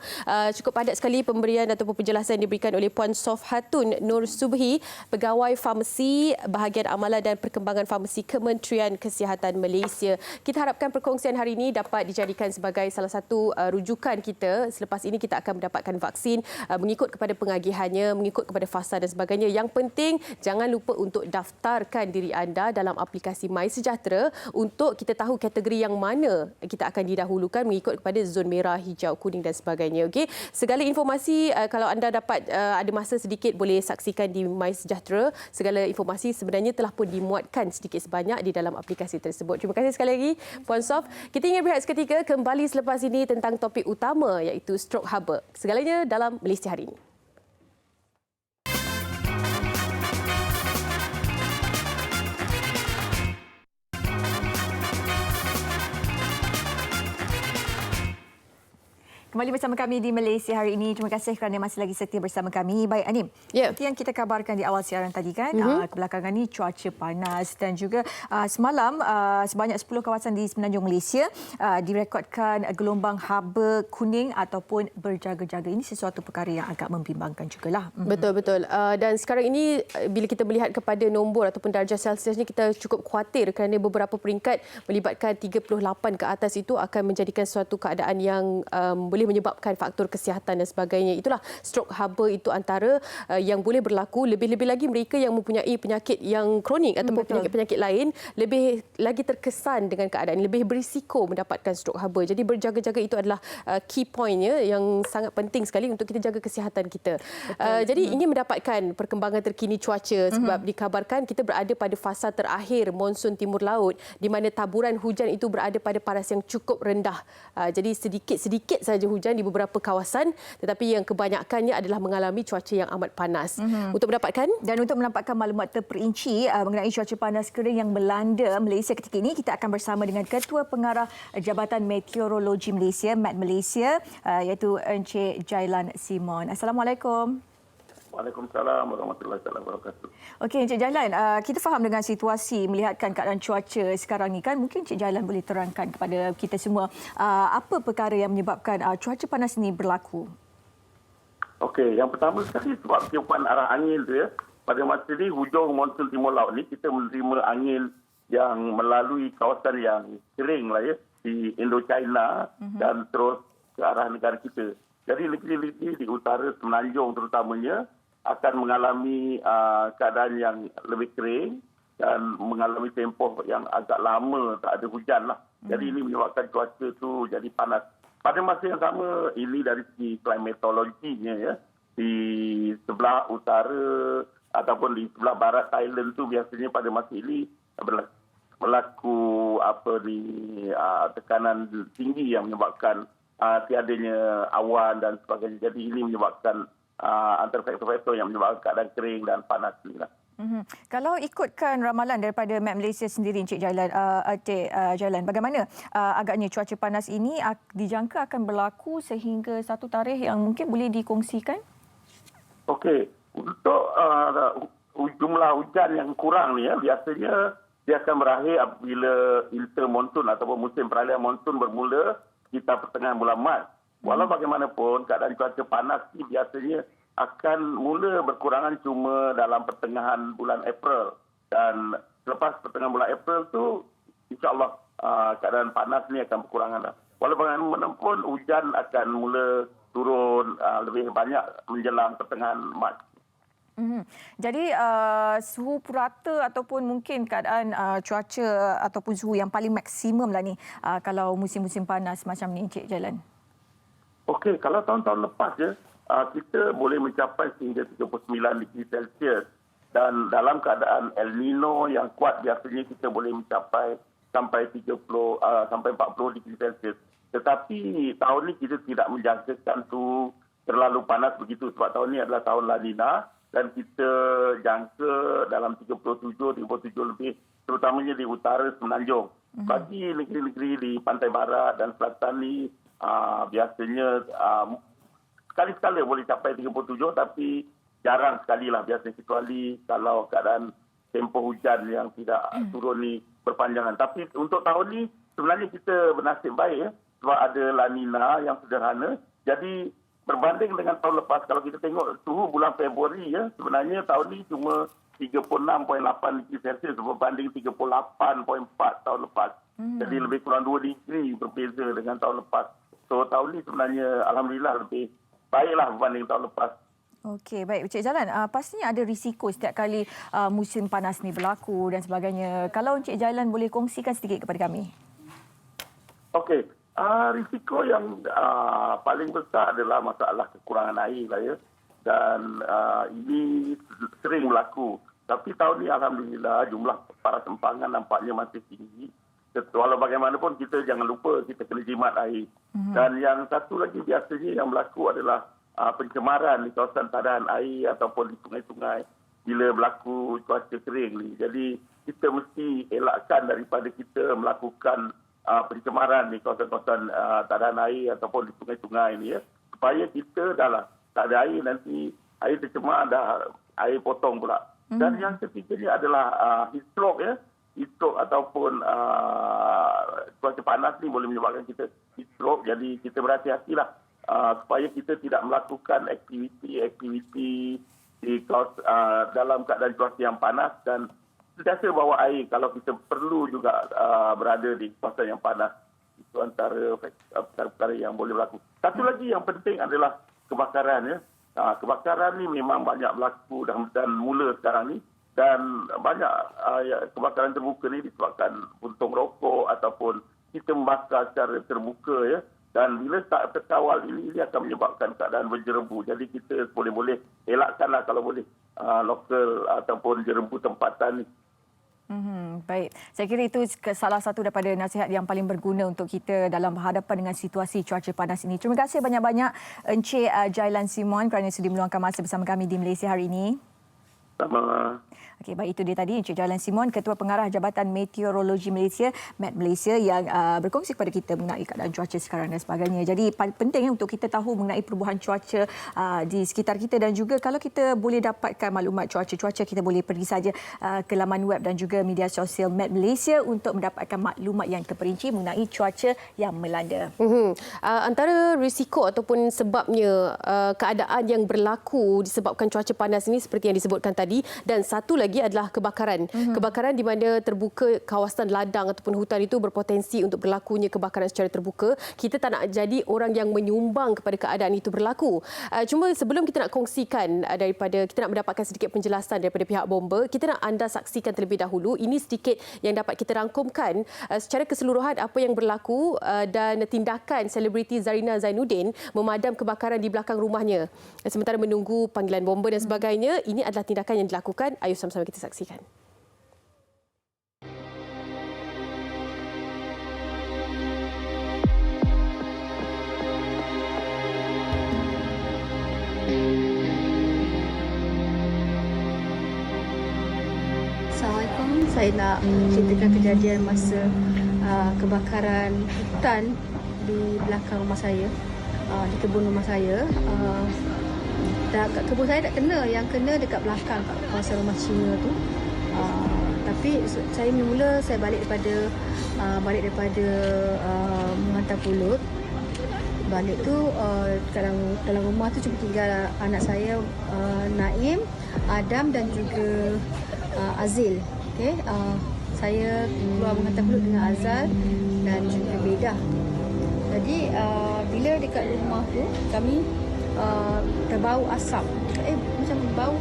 Cukup padat sekali pemberian ataupun penjelasan yang diberikan oleh Puan Sof Hatun Nur Subhi, Pegawai Farmasi Bahagian Amalan dan Perkembangan Farmasi Kementerian Kesihatan Malaysia. Kita harapkan perkongsian hari ini dapat dijadikan sebagai salah satu rujukan kita. Selepas ini kita akan mendapatkan vaksin mengikut kepada pengagihannya, mengikut kepada fasa dan sebagainya. Yang penting, jangan lupa untuk daftarkan diri anda dalam aplikasi MySejahtera untuk kita tahu kategori yang mana kita akan didahulukan mengikut kepada zon merah, hijau, kuning dan sebagainya. Okey, segala informasi kalau anda dapat ada masa sedikit boleh saksikan di MySejahtera. Segala informasi sebenarnya telah pun dimuatkan sedikit sebanyak di dalam aplikasi tersebut. Terima kasih sekali lagi Puan Sof. Kita ingin berehat seketika, kembali selepas ini tentang topik utama iaitu stroke haba. Segalanya dalam Malaysia Hari Ini. Kembali bersama kami di Malaysia hari ini. Terima kasih kerana masih lagi setia bersama kami. Baik Anim, seperti yang kita kabarkan di awal siaran tadi kan, kebelakangan ni cuaca panas dan juga semalam sebanyak 10 kawasan di Semenanjung Malaysia direkodkan gelombang haba kuning ataupun berjaga-jaga. Ini sesuatu perkara yang agak membimbangkan jugalah. Betul-betul. Dan sekarang ini bila kita melihat kepada nombor ataupun darjah Celsius ni, kita cukup khawatir kerana beberapa peringkat melibatkan 38 ke atas itu akan menjadikan suatu keadaan yang boleh menyebabkan faktor kesihatan dan sebagainya. Itulah strok haba itu antara yang boleh berlaku. Lebih-lebih lagi mereka yang mempunyai penyakit yang kronik ataupun penyakit-penyakit lain lebih lagi terkesan dengan keadaan, lebih berisiko mendapatkan strok haba. Jadi berjaga-jaga itu adalah key point-nya yang sangat penting sekali untuk kita jaga kesihatan kita. Jadi ingin mendapatkan perkembangan terkini cuaca sebab dikabarkan kita berada pada fasa terakhir monsun timur laut di mana taburan hujan itu berada pada paras yang cukup rendah. Jadi sedikit-sedikit saja hujan di beberapa kawasan, tetapi yang kebanyakannya adalah mengalami cuaca yang amat panas. Untuk mendapatkan maklumat terperinci mengenai cuaca panas kering yang melanda Malaysia ketika ini, kita akan bersama dengan Ketua Pengarah Jabatan Meteorologi Malaysia, Met Malaysia, iaitu Encik Jailan Simon. Assalamualaikum. Waalaikumsalam warahmatullahi wabarakatuh. Okey, Encik Jailan, kita faham dengan situasi melihatkan keadaan cuaca sekarang ni kan. Mungkin Encik Jailan boleh terangkan kepada kita semua apa perkara yang menyebabkan cuaca panas ini berlaku? Okey, yang pertama sekali sebab tiupan arah angin tu ya. Pada masa ini hujung monsun timur laut ni kita menerima angin yang melalui kawasan yang kering lah ya, di Indo-China dan terus ke arah negara kita. Jadi negeri-negeri di utara Semenanjung terutamanya akan mengalami keadaan yang lebih kering dan mengalami tempoh yang agak lama tak ada hujan lah. Jadi ini menyebabkan cuaca tu jadi panas. Pada masa yang sama, ini dari segi klimatologinya ya, di sebelah utara ataupun di sebelah barat Thailand tu biasanya pada masa ini berlaku tekanan tinggi yang menyebabkan tiadanya awan dan sebagainya. Jadi ini menyebabkan antara faktor-faktor yang menyebabkan keadaan kering dan panas ini lah. Kalau ikutkan ramalan daripada Met Malaysia sendiri, Encik Jailan, bagaimana agaknya cuaca panas ini dijangka akan berlaku sehingga satu tarikh yang mungkin boleh dikongsikan? Okey, untuk jumlah hujan yang kurang ni ya, biasanya dia akan berakhir apabila intermonsun ataupun musim peralihan monsun bermula kita pertengahan bulan Mac. Walau bagaimanapun, keadaan cuaca panas ni biasanya akan mula berkurangan cuma dalam pertengahan bulan April. Dan selepas pertengahan bulan April tu, insyaAllah keadaan panas ni akan berkurangan. Walau bagaimanapun, hujan akan mula turun lebih banyak menjelang pertengahan Mac. Jadi suhu purata ataupun mungkin keadaan cuaca ataupun suhu yang paling maksimum lah ni kalau musim-musim panas macam ni, Encik Jailan? Okey, kalau tahun-tahun lepas je, kita boleh mencapai sehingga 39 degree Celsius. Dan dalam keadaan El Nino yang kuat, biasanya kita boleh mencapai sampai 40 degree Celsius. Tetapi tahun ni kita tidak menjangkakan tu terlalu panas begitu sebab tahun ni adalah tahun La Nina. Dan kita jangka dalam 37 lebih, terutamanya di utara Semenanjung. Bagi negeri-negeri di pantai barat dan selatan ni, biasanya sekali-sekala boleh capai 37, tapi jarang sekali lah biasanya, kecuali kalau keadaan tempoh hujan yang tidak turun ni berpanjangan. Tapi untuk tahun ni sebenarnya kita bernasib baik ya, sebab ada La Nina yang sederhana. Jadi berbanding dengan tahun lepas, kalau kita tengok suhu bulan Februari ya, sebenarnya tahun ni cuma 36.8 degree Celsius berbanding 38.4 tahun lepas. Jadi lebih kurang 2 degree berbeza dengan tahun lepas. So tahun ni sebenarnya alhamdulillah lebih baiklah berbanding tahun lepas. Okey, baik. Encik Jailan, pastinya ada risiko setiap kali musim panas ni berlaku dan sebagainya. Kalau Encik Jailan boleh kongsikan sedikit kepada kami. Okey. Risiko yang paling besar adalah masalah kekurangan air lah ya. Dan ini sering berlaku. Tapi tahun ini alhamdulillah jumlah paras empangan nampaknya masih tinggi. Walau bagaimanapun kita jangan lupa kita kena jimat air. Dan yang satu lagi biasanya yang berlaku adalah pencemaran di kawasan tadahan air ataupun di sungai-sungai bila berlaku cuaca kering ni. Jadi kita mesti elakkan daripada kita melakukan pencemaran di kawasan-kawasan tadan air ataupun di sungai-sungai ini ya, supaya kita dah tak ada air, nanti air tercemar, dah air potong pula. Dan yang ketiganya adalah heat stroke ya. Heat stroke ataupun cuaca panas ni boleh menyebabkan kita heat stroke. Jadi kita berhati-hatilah supaya kita tidak melakukan aktiviti dalam keadaan cuaca yang panas, dan sentiasa bawa air kalau kita perlu juga berada di kawasan yang panas. Itu antara perkara yang boleh berlaku. Satu lagi yang penting adalah kebakaran ya. Kebakaran ni memang banyak berlaku dan mula sekarang ni, dan banyak kebakaran terbuka ni disebabkan puntung rokok ataupun kita membakar secara terbuka ya. Dan bila tak terkawal ini akan menyebabkan keadaan berjerebu. Jadi kita boleh elakkanlah kalau boleh lokal ataupun jerebu tempatan ni. Baik, saya kira itu salah satu daripada nasihat yang paling berguna untuk kita dalam berhadapan dengan situasi cuaca panas ini. Terima kasih banyak-banyak Encik Jailan Simon kerana sudi meluangkan masa bersama kami di Malaysia hari ini. Sama. Okey, baik, itu dia tadi Encik Jailan Simon, Ketua Pengarah Jabatan Meteorologi Malaysia, Met Malaysia, yang berkongsi kepada kita mengenai keadaan cuaca sekarang dan sebagainya. Jadi penting untuk kita tahu mengenai perubahan cuaca di sekitar kita, dan juga kalau kita boleh dapatkan maklumat cuaca, kita boleh pergi saja ke laman web dan juga media sosial Met Malaysia untuk mendapatkan maklumat yang terperinci mengenai cuaca yang melanda. Antara risiko ataupun sebabnya keadaan yang berlaku disebabkan cuaca panas ini seperti yang disebutkan tadi, dan satu lagi adalah kebakaran. Kebakaran di mana terbuka kawasan ladang ataupun hutan itu berpotensi untuk berlakunya kebakaran secara terbuka. Kita tak nak jadi orang yang menyumbang kepada keadaan itu berlaku. Cuma sebelum kita nak kongsikan daripada, kita nak mendapatkan sedikit penjelasan daripada pihak bomba, kita nak anda saksikan terlebih dahulu. Ini sedikit yang dapat kita rangkumkan secara keseluruhan apa yang berlaku dan tindakan selebriti Zarina Zainuddin memadam kebakaran di belakang rumahnya. Sementara menunggu panggilan bomba dan sebagainya, ini adalah tindakan yang dilakukan. Ayo sama-sama kita saksikan. Assalamualaikum. Saya nak ceritakan kejadian masa kebakaran hutan di belakang rumah saya, di kebun rumah saya. Kat kebun saya tak kena, yang kena dekat belakang kat kawasan rumah Cina tu. Tapi saya mula saya balik daripada menghantar pulut. Balik tu dalam rumah tu cuma tinggal anak saya, Naim, Adam dan juga Azil. Okey, saya keluar menghantar pulut dengan Azal dan juga Bedah. Jadi bila dekat rumah tu kami terbau asap. Macam bau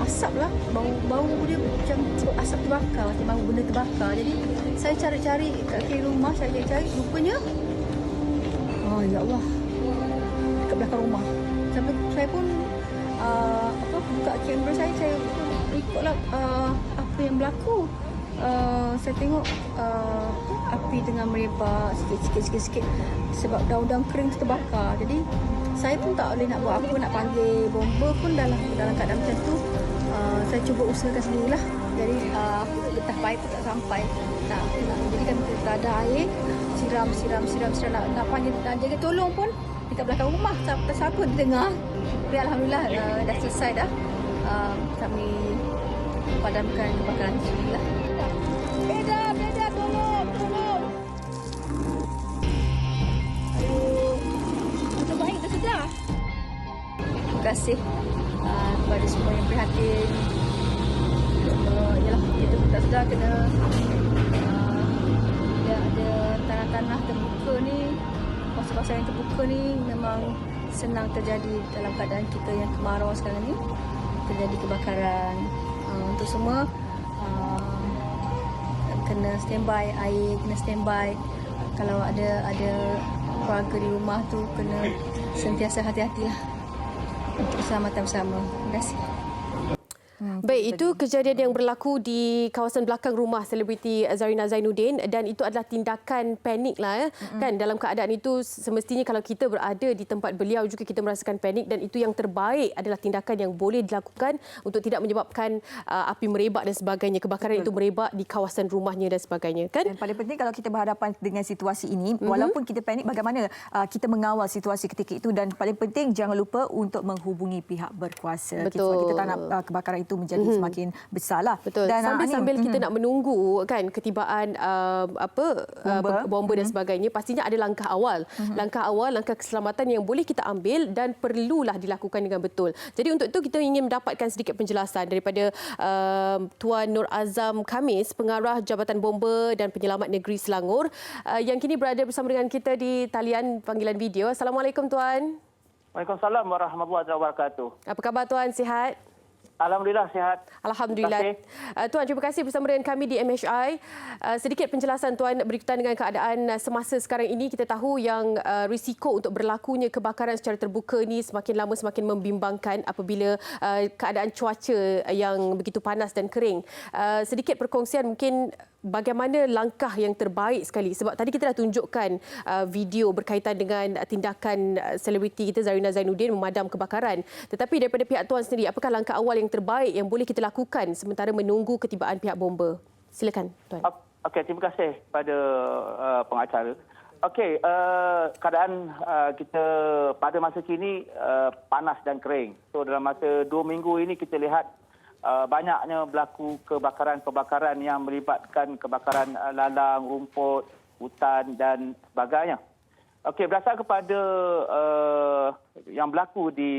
asap lah. Bau dia macam asap terbakar, macam bau benda terbakar. Jadi saya cari-cari kat kiri rumah, cari-cari, rupanya ya Allah, dekat belakang rumah. Sampai saya pun buka kamera saya ikutlah apa yang berlaku. Saya tengok api tengah merebak sikit sebab daun-daun kering terbakar. Jadi saya pun tak boleh nak buat apa, nak panggil bomba pun dalam keadaan macam tu. Saya cuba usahakan sendirilah. Jadi getah paip pun tak sampai. Jadi kan kita ada air, siram nak panggil, nak jaga tolong pun dekat belakang rumah, siapa dia dengar. Tapi alhamdulillah dah selesai dah. Kami padamkan kebakaran sendirilah. Beda tolong. Baik, dah sedar. Terima kasih kepada semua yang prihatin. Yalah, kita pun tak sedar kena ada tanah-tanah terbuka ni, kawasan-kawasan yang terbuka ni memang senang terjadi dalam keadaan kita yang kemarau sekarang ni. Terjadi kebakaran. Untuk semua kena standby air, kena standby. Kalau ada keluarga di rumah tu kena sentiasa hati-hatilah untuk keselamatan bersama. Terima kasih. Baik, itu kejadian yang berlaku di kawasan belakang rumah selebriti Zarina Zainuddin dan itu adalah tindakan panik lah kan. Dalam keadaan itu semestinya kalau kita berada di tempat beliau juga kita merasakan panik dan itu yang terbaik adalah tindakan yang boleh dilakukan untuk tidak menyebabkan api merebak dan sebagainya, kebakaran itu merebak di kawasan rumahnya dan sebagainya kan. Dan paling penting kalau kita berhadapan dengan situasi ini, walaupun kita panik, bagaimana kita mengawal situasi ketika itu dan paling penting jangan lupa untuk menghubungi pihak berkuasa. Betul. Kita tak nak kebakaran itu menjadi semakin besarlah. Betul. Dan sambil kita nak menunggu kan ketibaan bomba dan sebagainya, pastinya ada langkah awal. Langkah awal, langkah keselamatan yang boleh kita ambil dan perlulah dilakukan dengan betul. Jadi untuk itu kita ingin mendapatkan sedikit penjelasan daripada Tuan Nur Azam Khamis, Pengarah Jabatan Bomba dan Penyelamat Negeri Selangor yang kini berada bersama dengan kita di talian panggilan video. Assalamualaikum Tuan. Waalaikumsalam warahmatullahi wabarakatuh. Apa khabar Tuan? Sihat? Alhamdulillah sihat. Alhamdulillah. Tuan, terima kasih bersama dengan kami di MHI. Sedikit penjelasan Tuan berkaitan dengan keadaan semasa sekarang ini. Kita tahu yang risiko untuk berlakunya kebakaran secara terbuka ini semakin lama semakin membimbangkan apabila keadaan cuaca yang begitu panas dan kering. Sedikit perkongsian mungkin bagaimana langkah yang terbaik sekali, sebab tadi kita dah tunjukkan video berkaitan dengan tindakan selebriti kita Zarina Zainuddin memadam kebakaran, tetapi daripada pihak Tuan sendiri, apakah langkah awal yang terbaik yang boleh kita lakukan sementara menunggu ketibaan pihak bomba? Silakan Tuan. Okey, terima kasih pada pengacara. Okey, keadaan kita pada masa kini panas dan kering. So dalam masa 2 minggu ini kita lihat banyaknya berlaku kebakaran-kebakaran yang melibatkan kebakaran lalang, rumput, hutan dan sebagainya. Okey, berdasar kepada yang berlaku di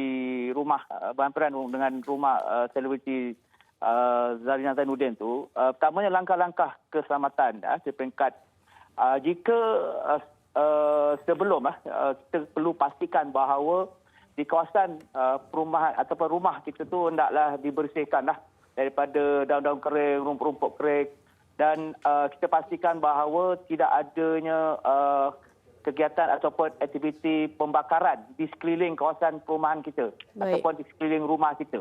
rumah berhampiran dengan rumah selebriti Zarina Zainuddin tu, pertamanya langkah-langkah keselamatan di peringkat jika sebelum kita perlu pastikan bahawa di kawasan perumahan ataupun rumah kita tu hendaklah dibersihkanlah daripada daun-daun kering, rumput-rumput kering dan kita pastikan bahawa tidak adanya kegiatan ataupun aktiviti pembakaran di sekeliling kawasan perumahan kita. Baik. Ataupun di sekeliling rumah kita.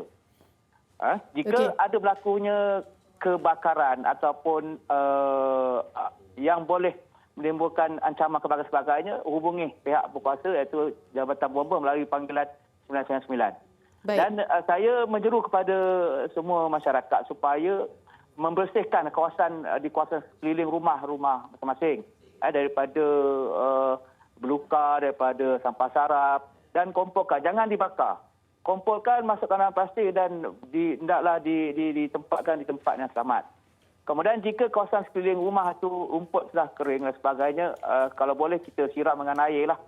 Jika ada berlakunya kebakaran ataupun yang boleh menimbulkan ancaman kebakaran sebagainya, hubungi pihak berkuasa iaitu Jabatan Bomba melalui panggilan 999. Baik. Dan saya menyeru kepada semua masyarakat supaya membersihkan kawasan di kawasan sekeliling rumah-rumah masing-masing daripada belukar, daripada sampah sarap dan kompolkan, jangan dibakar. Kompolkan, masukkan dalam plastik dan hendaklah ditempatkan di tempat yang selamat. Kemudian jika kawasan sekeliling rumah itu rumput sudah kering dan sebagainya, kalau boleh kita siram dengan air lah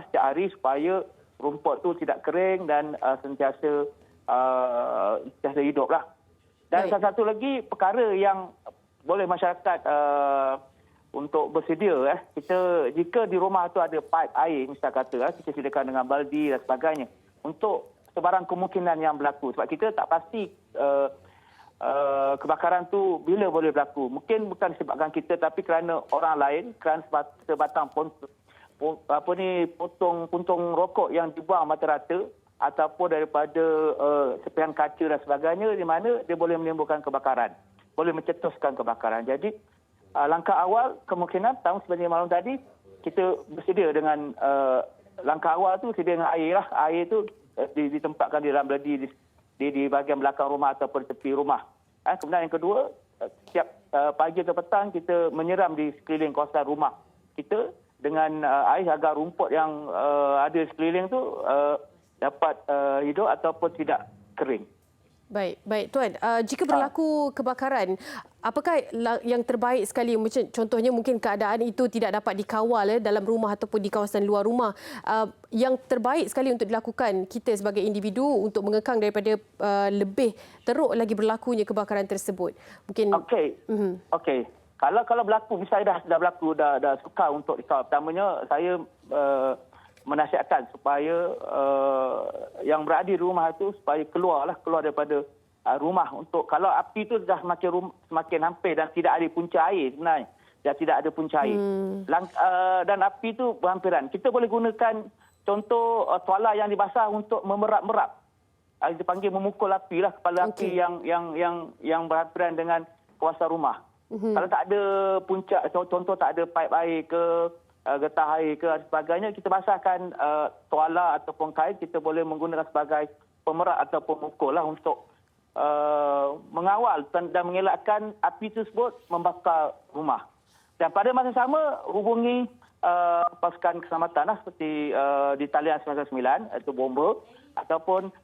setiap hari supaya rumput itu tidak kering dan sentiasa hidup lah. Dan salah satu lagi perkara yang boleh masyarakat untuk bersedia, kita jika di rumah itu ada paip air, misal kata, kita sediakan dengan baldi dan sebagainya untuk sebarang kemungkinan yang berlaku. Sebab kita tak pasti kebakaran tu bila boleh berlaku. Mungkin bukan disebabkan kita tapi kerana orang lain, kerana sebatang puntung rokok yang dibuang mata-rata ataupun daripada sepihan kaca dan sebagainya di mana dia boleh menimbulkan kebakaran. Boleh mencetuskan kebakaran. Jadi langkah awal kemungkinan tahun sebenarnya malam tadi kita bersedia dengan langkah awal tu sedia dengan air lah. Air tu ditempatkan di dalam beladi di bahagian belakang rumah ataupun tepi rumah. Kemudian yang kedua, setiap pagi atau petang kita menyeram di sekeliling kawasan rumah kita dengan air agar rumput yang ada di sekeliling tu dapat hidup ataupun tidak kering. Baik Tuan. Jika berlaku kebakaran, apakah yang terbaik sekali? Macam contohnya mungkin keadaan itu tidak dapat dikawal dalam rumah ataupun di kawasan luar rumah. Yang terbaik sekali untuk dilakukan kita sebagai individu untuk mengekang daripada lebih teruk lagi berlakunya kebakaran tersebut. Mungkin Okey. Kalau berlaku, misalnya dah berlaku, dah sukar untuk dikawal. Pertamanya saya menasihatkan supaya yang berada di rumah itu supaya keluar daripada rumah untuk kalau api itu dah semakin hampir dan tidak ada punca air sebenarnya, dan tidak ada punca air dan api itu berhampiran, kita boleh gunakan contoh tuala yang dibasah untuk memerap-merap dipanggil memukul api lah, kepala api yang berhampiran dengan kawasan rumah. Kalau tak ada puncak, contoh tak ada paip air ke getah air ke dan sebagainya, kita basahkan tuala ataupun kain, kita boleh menggunakan sebagai pemerat atau pemukul lah untuk mengawal dan mengelakkan api tersebut membakar rumah. Dan pada masa sama hubungi pasukan keselamatan lah, seperti di talian 99 iaitu bomba, ataupun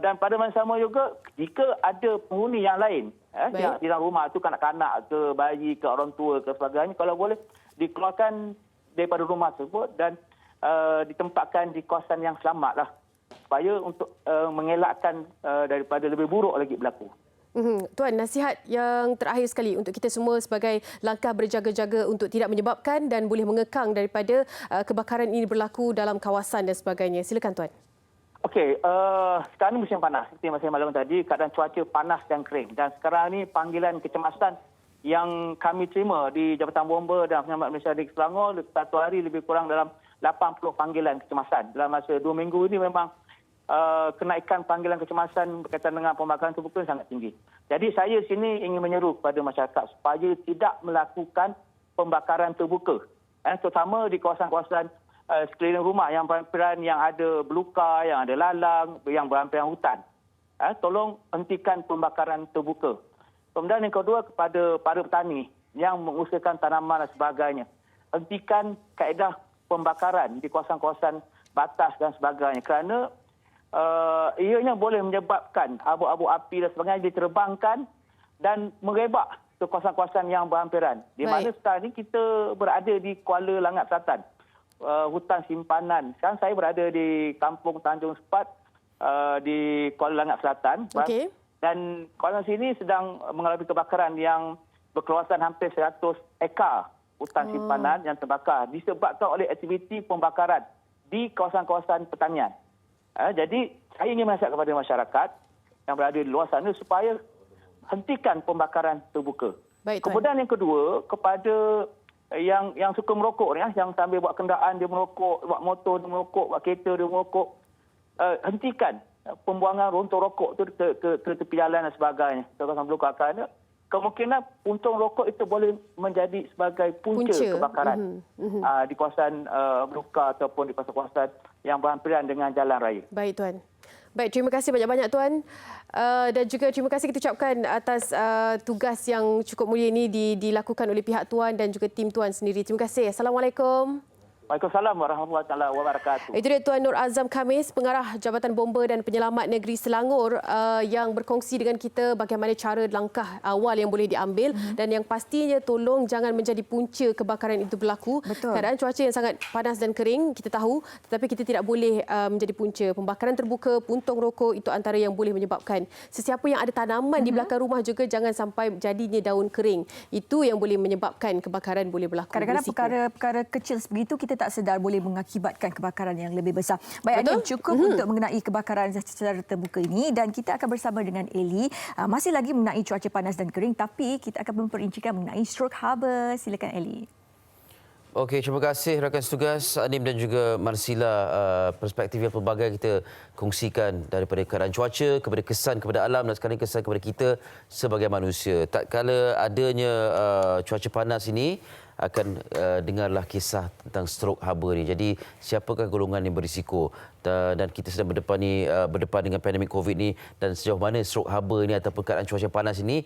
dan pada masa sama juga jika ada penghuni yang lain yang di dalam rumah itu, kanak-kanak ke bayi ke orang tua ke sebagainya, kalau boleh dikeluarkan daripada rumah tersebut dan ditempatkan di kawasan yang selamat lah, supaya untuk mengelakkan daripada lebih buruk lagi berlaku. Tuan, nasihat yang terakhir sekali untuk kita semua sebagai langkah berjaga-jaga untuk tidak menyebabkan dan boleh mengekang daripada kebakaran ini berlaku dalam kawasan dan sebagainya. Silakan Tuan. Okey, sekarang ni musim panas. Seperti masa malam tadi, keadaan cuaca panas dan kering. Dan sekarang ni panggilan kecemasan yang kami terima di Jabatan Bomba dan Penyelamat Malaysia di Selangor, satu hari lebih kurang dalam 80 panggilan kecemasan. Dalam masa 2 minggu ini memang kenaikan panggilan kecemasan berkaitan dengan pembakaran terbuka sangat tinggi. Jadi saya sini ingin menyeru kepada masyarakat supaya tidak melakukan pembakaran terbuka. Terutama di kawasan-kawasan sekeliling rumah yang berhampiran, yang ada belukar, yang ada lalang, yang berhampiran hutan. Tolong hentikan pembakaran terbuka. Kemudian yang kedua, kepada para petani yang mengusahakan tanaman dan sebagainya, hentikan kaedah pembakaran di kawasan-kawasan batas dan sebagainya, kerana ianya boleh menyebabkan abu-abu api dan sebagainya diterbangkan dan merebak ke kawasan-kawasan yang berhampiran. Di mana sekarang ini kita berada di Kuala Langat Selatan, hutan simpanan. Sekarang saya berada di Kampung Tanjung Sepat di Kuala Langat Selatan. Dan kawasan sini sedang mengalami kebakaran yang berkeluasan hampir 100 ekar hutan simpanan yang terbakar disebabkan oleh aktiviti pembakaran di kawasan-kawasan pertanian. Jadi saya ingin menasihat kepada masyarakat yang berada di luar sana supaya hentikan pembakaran terbuka. Kemudian yang kedua, kepada yang suka merokok ni, yang sambil buat kenderaan dia merokok, buat motor dia merokok, buat kereta dia merokok, hentikan pembuangan rontok rokok tu ke tepi jalan dan sebagainya. Kawasan belukar, kerana kemungkinan puntung rokok itu boleh menjadi sebagai punca kebakaran di kawasan belukar ataupun di kawasan yang berhampiran dengan jalan raya. Baik Tuan. Baik, terima kasih banyak-banyak Tuan. Dan juga terima kasih kita ucapkan atas tugas yang cukup mulia ini dilakukan oleh pihak Tuan dan juga tim Tuan sendiri. Terima kasih. Assalamualaikum. Waalaikumsalam warahmatullahi wabarakatuh. Itu dia Tuan Nur Azam Khamis, Pengarah Jabatan Bomba dan Penyelamat Negeri Selangor yang berkongsi dengan kita bagaimana cara langkah awal yang boleh diambil dan yang pastinya tolong jangan menjadi punca kebakaran itu berlaku. Keadaan cuaca yang sangat panas dan kering kita tahu, tetapi kita tidak boleh menjadi punca. Pembakaran terbuka, puntung rokok itu antara yang boleh menyebabkan. Sesiapa yang ada tanaman di belakang rumah juga jangan sampai jadinya daun kering. Itu yang boleh menyebabkan kebakaran boleh berlaku. Kadang-kadang perkara kecil sebegitu kita tak sedar boleh mengakibatkan kebakaran yang lebih besar. Baik, Adim, cukup untuk mengenai kebakaran secara terbuka ini dan kita akan bersama dengan Eli masih lagi mengenai cuaca panas dan kering, tapi kita akan memperincikan mengenai stroke harbor. Silakan Eli. Okey, terima kasih rakan setugas Adim dan juga Marsila. Perspektif yang pelbagai kita kongsikan daripada keadaan cuaca kepada kesan kepada alam dan sekali kesan kepada kita sebagai manusia. Tak kala adanya cuaca panas ini akan dengarlah kisah tentang stroke harbor ni. Jadi siapakah golongan yang berisiko dan kita sedang berdepan dengan pandemik COVID ni dan sejauh mana stroke harbor ni ataupun keadaan cuaca panas ini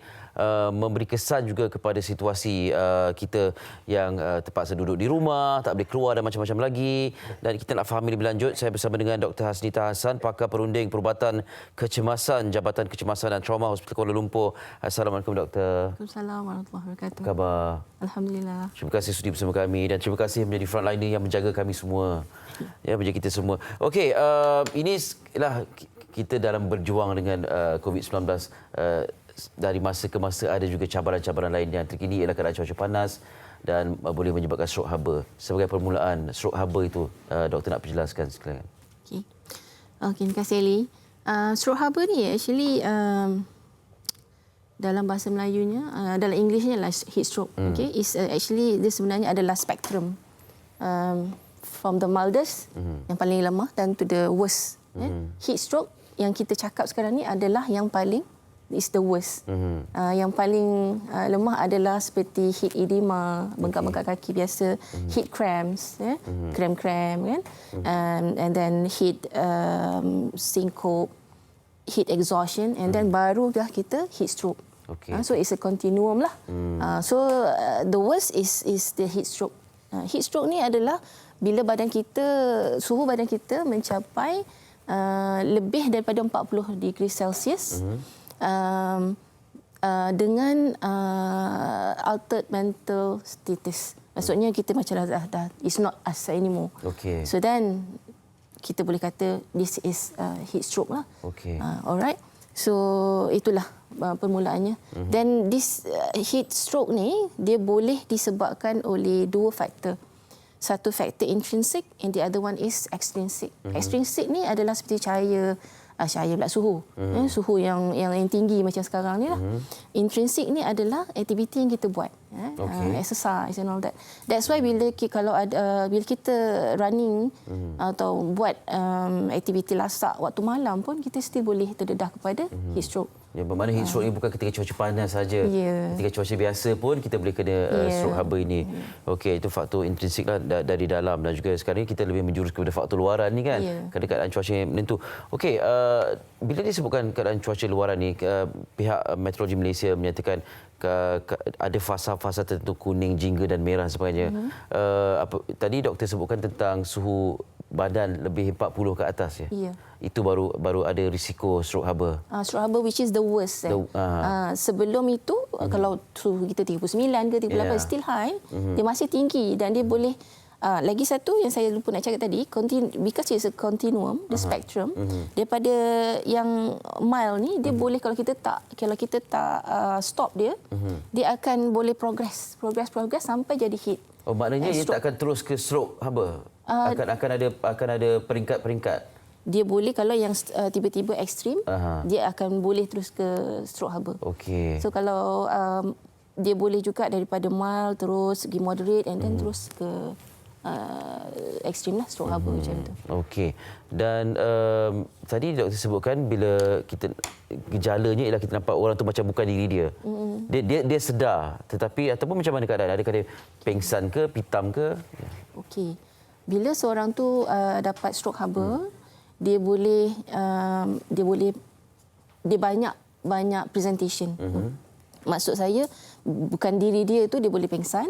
memberi kesan juga kepada situasi kita yang terpaksa duduk di rumah, tak boleh keluar dan macam-macam lagi. Dan kita nak fahami lebih lanjut, saya bersama dengan Dr. Hasnita Hassan, pakar perunding perubatan kecemasan Jabatan Kecemasan dan Trauma Hospital Kuala Lumpur. Assalamualaikum Doktor. Waalaikumsalam warahmatullahi wabarakatuh. Apa khabar? Alhamdulillah. Terima kasih sudi bersama kami dan terima kasih menjadi frontliner yang menjaga kami semua. Ya, menjaga kita semua. Okey, inilah kita dalam berjuang dengan COVID-19 dari masa ke masa ada juga cabaran-cabaran lain yang terkini ialah keadaan cuaca panas dan boleh menyebabkan stroke harbor. Sebagai permulaan, stroke harbor itu doktor nak perjelaskan sekalian. Okey, terima kasih Eli. Stroke harbor ni actually dalam bahasa Melayunya, dalam Englishnya lah heat stroke. Okay, is actually dia sebenarnya adalah spektrum from the mildest yang paling lemah dan to the worst. Heat stroke yang kita cakap sekarang ni adalah yang paling is the worst. Yang paling lemah adalah seperti heat edema, bengkak-bengkak kaki biasa, heat cramps, kram-kram kan, and then heat syncope, heat exhaustion, and then baru dah kita heat stroke. So it's a continuum lah. The worst is the heat stroke. Heat stroke ni adalah bila suhu badan kita mencapai lebih daripada 40 degree Celsius dengan altered mental status. Maksudnya kita macam dah it's not us anymore. So then kita boleh kata this is heat stroke lah. Alright. So itulah permulaannya. Then this heat stroke ni dia boleh disebabkan oleh dua faktor. Satu faktor intrinsic and the other one is extrinsic. Extrinsic ni adalah seperti cahaya pula suhu. Suhu yang tinggi macam sekarang ni lah. Intrinsic ni adalah aktiviti yang kita buat. Exercise and all that. That's why bila kita running atau buat aktiviti lasak waktu malam pun kita still boleh terdedah kepada heat stroke. Ya, bermakna heat stroke ini bukan ketika cuaca panas saja. Ketika cuaca biasa pun kita boleh kena stroke haba ini. Okey, itu faktor intrinsik lah dari dalam, dan juga sekarang ini kita lebih menjurus kepada faktor luaran ni kan. Keadaan cuaca yang menentu. Okey, bila disebutkan keadaan cuaca luaran ni, pihak Meteorologi Malaysia menyatakan ada fasa-fasa tertentu, kuning, jingga dan merah sebagainya. Tadi doktor sebutkan tentang suhu badan lebih 40 ke atas ya. Itu baru ada risiko stroke haba. Stroke haba which is the worst. Sebelum itu kalau suhu kita 39 ke 38 still high, dia masih tinggi dan dia boleh lagi satu yang saya lupa nak cakap tadi, because it's a continuum, the spectrum, daripada yang mild ni dia boleh kalau kita tak stop dia, dia akan boleh progress sampai jadi heat. Maknanya dia tak akan terus ke stroke haba. Akan ada peringkat-peringkat. Dia boleh kalau yang tiba-tiba ekstrim, dia akan boleh terus ke stroke haba. So kalau dia boleh juga daripada mild terus pergi moderate and then terus ke ekstrim lah, stroke haba macam tu. Okey. Dan tadi doktor sebutkan bila kita gejalanya ialah kita nampak orang tu macam bukan diri dia. Dia sedar, tetapi ataupun macam mana keadaan? Adakah dia pengsan ke, pitam ke? Okey. Bila seorang tu dapat stroke haba, dia banyak presentation. Maksud saya bukan diri dia tu dia boleh pengsan,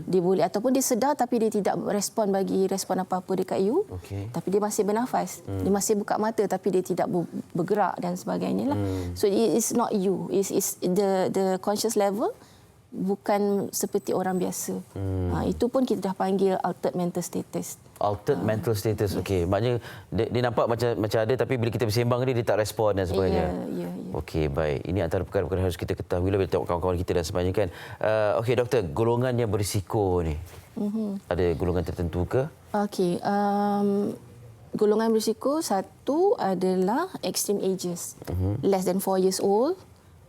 dia boleh ataupun dia sedar tapi dia tidak respon apa-apa dekat you. Tapi dia masih bernafas. Dia masih buka mata tapi dia tidak bergerak dan sebagainya lah. So it is not you. It's the conscious level bukan seperti orang biasa. Itu pun kita dah panggil altered mental status. Altered mental status. Okey, maknanya dia nampak macam ada tapi bila kita bersembang dia tak respon dan sebagainya. Okey, baik. Ini antara perkara-perkara harus kita ketahui bila tengok kawan-kawan kita dan sebagainya kan. Okey doktor, golongan yang berisiko ni. Ada golongan tertentu ke? Okey, golongan berisiko satu adalah extreme ages. Less than 4 years old,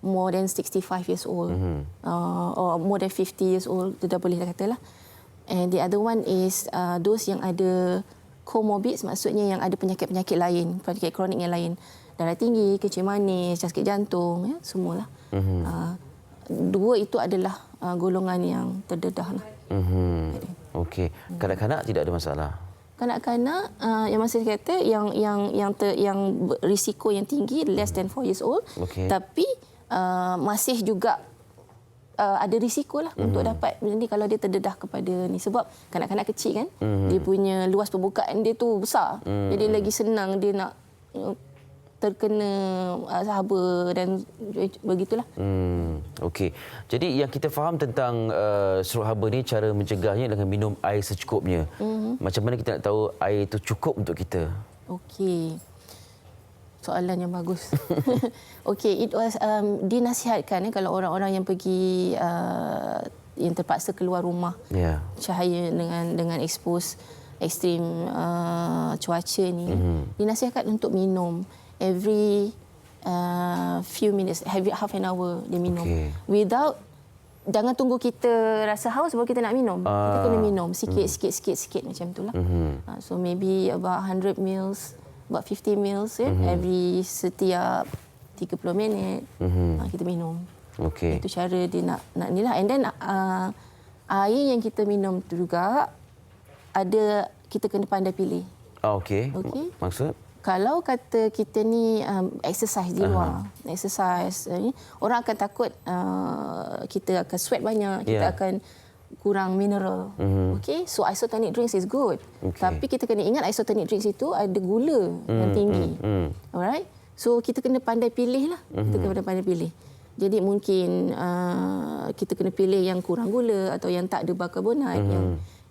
more than 65 years old, or more than 50 years old, tu dah boleh katalah. And the other one is those yang ada comorbids, maksudnya yang ada penyakit-penyakit lain, penyakit kronik yang lain. Darah tinggi, kencing manis, sakit jantung, ya, semualah. Dua itu adalah golongan yang terdedah lah. Okey. Kanak-kanak tidak ada masalah? Kanak-kanak yang masih kata yang risiko yang tinggi, less than 4 years old, tapi masih juga ada risiko lah untuk dapat benda ni kalau dia terdedah kepada ni. Sebab kanak-kanak kecil kan, dia punya luas perbukaan dia tu besar. Jadi lagi senang dia nak terkena haba dan begitulah. Okey. Jadi yang kita faham tentang stroke haba ni, cara mencegahnya dengan minum air secukupnya. Macam mana kita nak tahu air itu cukup untuk kita? Okey. Soalan yang bagus. Okey, it was dinasihatkan kalau orang-orang yang pergi yang terpaksa keluar rumah, cahaya dengan expose ekstrim cuaca ni, dinasihatkan untuk minum every few minutes, every half an hour dia minum. Without, jangan tunggu kita rasa haus baru kita nak minum. Kita kena minum sikit macam itulah. So maybe about 100 ml about 50 mils every setiap 30 minit kita minum. Okey. Itu cara dia nak ni lah. And then air yang kita minum tu juga ada, kita kena pandai pilih. Okey. Maksud? Kalau kata kita ni exercise di luar, exercise orang akan takut kita akan sweat banyak, kita akan kurang mineral. Okey, so isotonic drinks is good. Tapi kita kena ingat isotonic drinks itu ada gula yang tinggi. Alright? So kita kena pandai pilih lah. Kita kena pandai pilih. Jadi mungkin kita kena pilih yang kurang gula atau yang tak ada bikarbonat,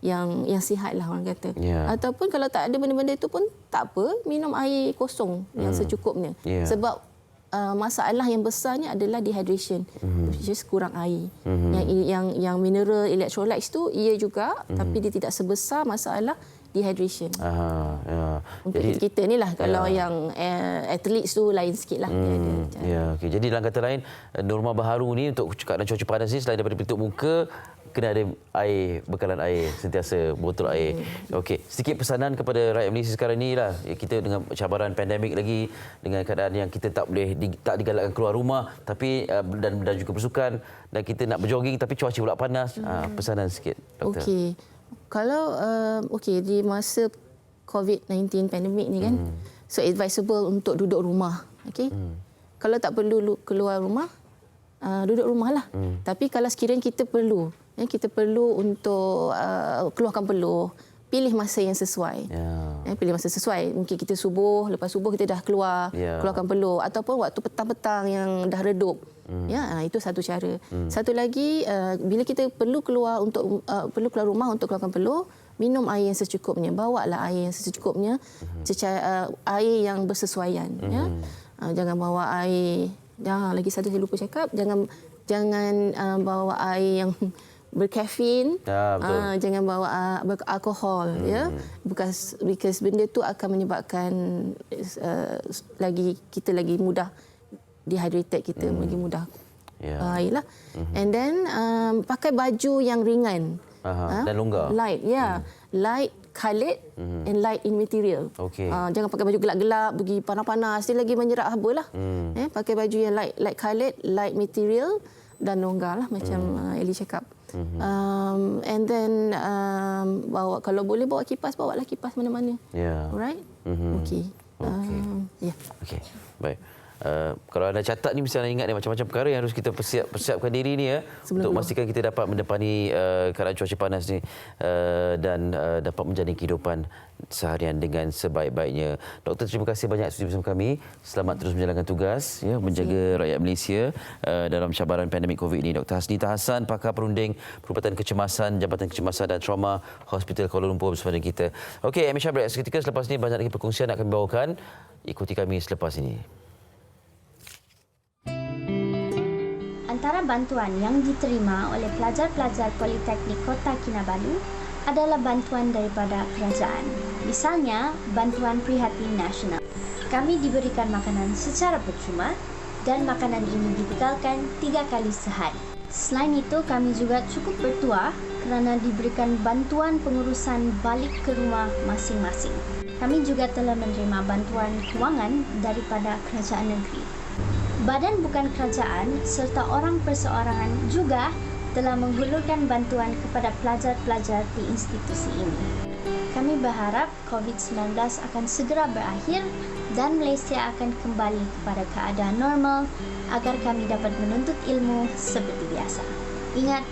yang sihat lah orang kata. Ataupun kalau tak ada benda-benda itu pun tak apa, minum air kosong yang secukupnya. Sebab masalah yang besarnya adalah dehydration, just kurang air. Yang mineral electrolytes tu ia juga, tapi dia tidak sebesar masalah dehydration. Untuk kita ni lah, kalau yang athletes tu lain sikit lah. Okay. Jadi dalam kata lain, norma baharu ni untuk keadaan cuaca panas ni, selain daripada pelitup muka, kena ada air, bekalan air, sentiasa botol air. Okey, sedikit pesanan kepada rakyat Malaysia sekarang ni lah. Kita dengan cabaran pandemik lagi, dengan keadaan yang kita tak digalakkan keluar rumah, tapi dan juga bersukan, dan kita nak berjoging tapi cuaca pula panas. Pesanan sikit, Doktor. Okey. Kalau di masa COVID-19 pandemik ni kan, so advisable untuk duduk rumah. Okey. Kalau tak perlu keluar rumah, duduk rumah lah. Tapi kalau sekiranya kita perlu untuk keluarkan peluh, pilih masa yang sesuai. Pilih masa sesuai. Mungkin kita lepas subuh kita dah keluarkan peluh, ataupun waktu petang-petang yang dah redup. Itu satu cara. Satu lagi, bila kita perlu keluar rumah untuk keluarkan peluh, minum air yang secukupnya. Bawalah air yang secukupnya, air yang bersesuaian. Jangan bawa air. Lagi satu saya lupa cakap, jangan bawa air yang berkafein, jangan bawa alkohol, because benda tu akan menyebabkan kita lagi mudah dehydrated, kita lagi mudah air lah. And then pakai baju yang ringan dan longgar, light coloured and light in material. Jangan pakai baju gelap-gelap pergi panas-panas, dia lagi menyerap haba lah. Pakai baju yang light coloured, light material dan longgar lah, macam Ellie cakap. And then kalau boleh bawa kipas, bawalah kipas mana-mana. Alright? Okey. Okey. Baik. Kalau anda catat ni, mesti anda ingat macam-macam perkara yang harus kita persiapkan diri ni untuk memastikan kita dapat mendepani keadaan cuaca panas ni dan dapat menjalani kehidupan seharian dengan sebaik-baiknya. Doktor, terima kasih banyak sudi bersama kami. Selamat terus menjalankan tugas, menjaga rakyat Malaysia dalam cabaran pandemik COVID ini. Dr. Hasnita Hassan, pakar perunding Perubatan Kecemasan, Jabatan Kecemasan dan Trauma Hospital Kuala Lumpur bersama dengan kita. Okey, Amisha break seketika. Selepas ini banyak lagi perkongsian yang akan kami bawakan. Ikuti kami selepas ini. Antara bantuan yang diterima oleh pelajar-pelajar Politeknik Kota Kinabalu adalah bantuan daripada kerajaan. Misalnya, bantuan Prihatin Nasional. Kami diberikan makanan secara percuma dan makanan ini dibekalkan 3 kali sehari. Selain itu, kami juga cukup bertuah kerana diberikan bantuan pengurusan balik ke rumah masing-masing. Kami juga telah menerima bantuan kewangan daripada kerajaan negeri. Badan bukan kerajaan serta orang perseorangan juga telah menghulurkan bantuan kepada pelajar-pelajar di institusi ini. Kami berharap COVID-19 akan segera berakhir dan Malaysia akan kembali kepada keadaan normal agar kami dapat menuntut ilmu seperti biasa. Ingat,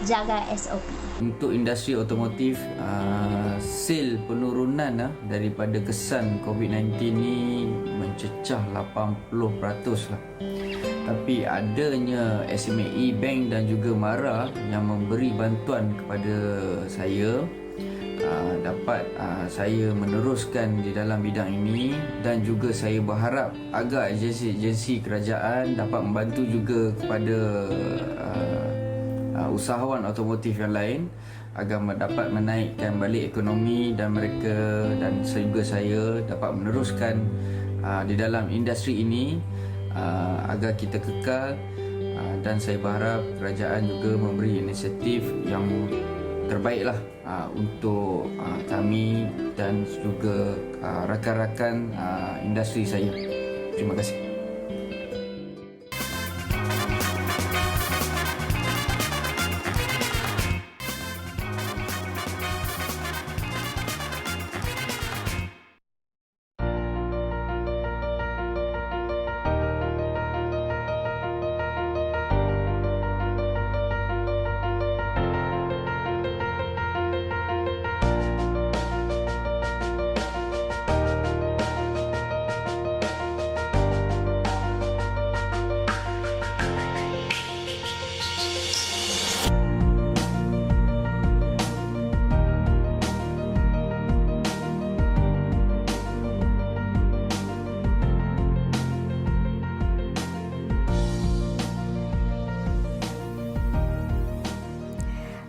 jaga SOP. Untuk industri otomotif, sale penurunan daripada kesan COVID-19 ni mencecah 80% lah. Tapi adanya SMAE Bank dan juga MARA yang memberi bantuan kepada saya, dapat saya meneruskan di dalam bidang ini, dan juga saya berharap agar agensi-agensi kerajaan dapat membantu juga kepada usahawan otomotif yang lain agar dapat menaikkan balik ekonomi dan mereka dan juga saya dapat meneruskan di dalam industri ini agar kita kekal, dan saya berharap kerajaan juga memberi inisiatif terbaiklah untuk kami dan juga rakan-rakan industri saya. Terima kasih.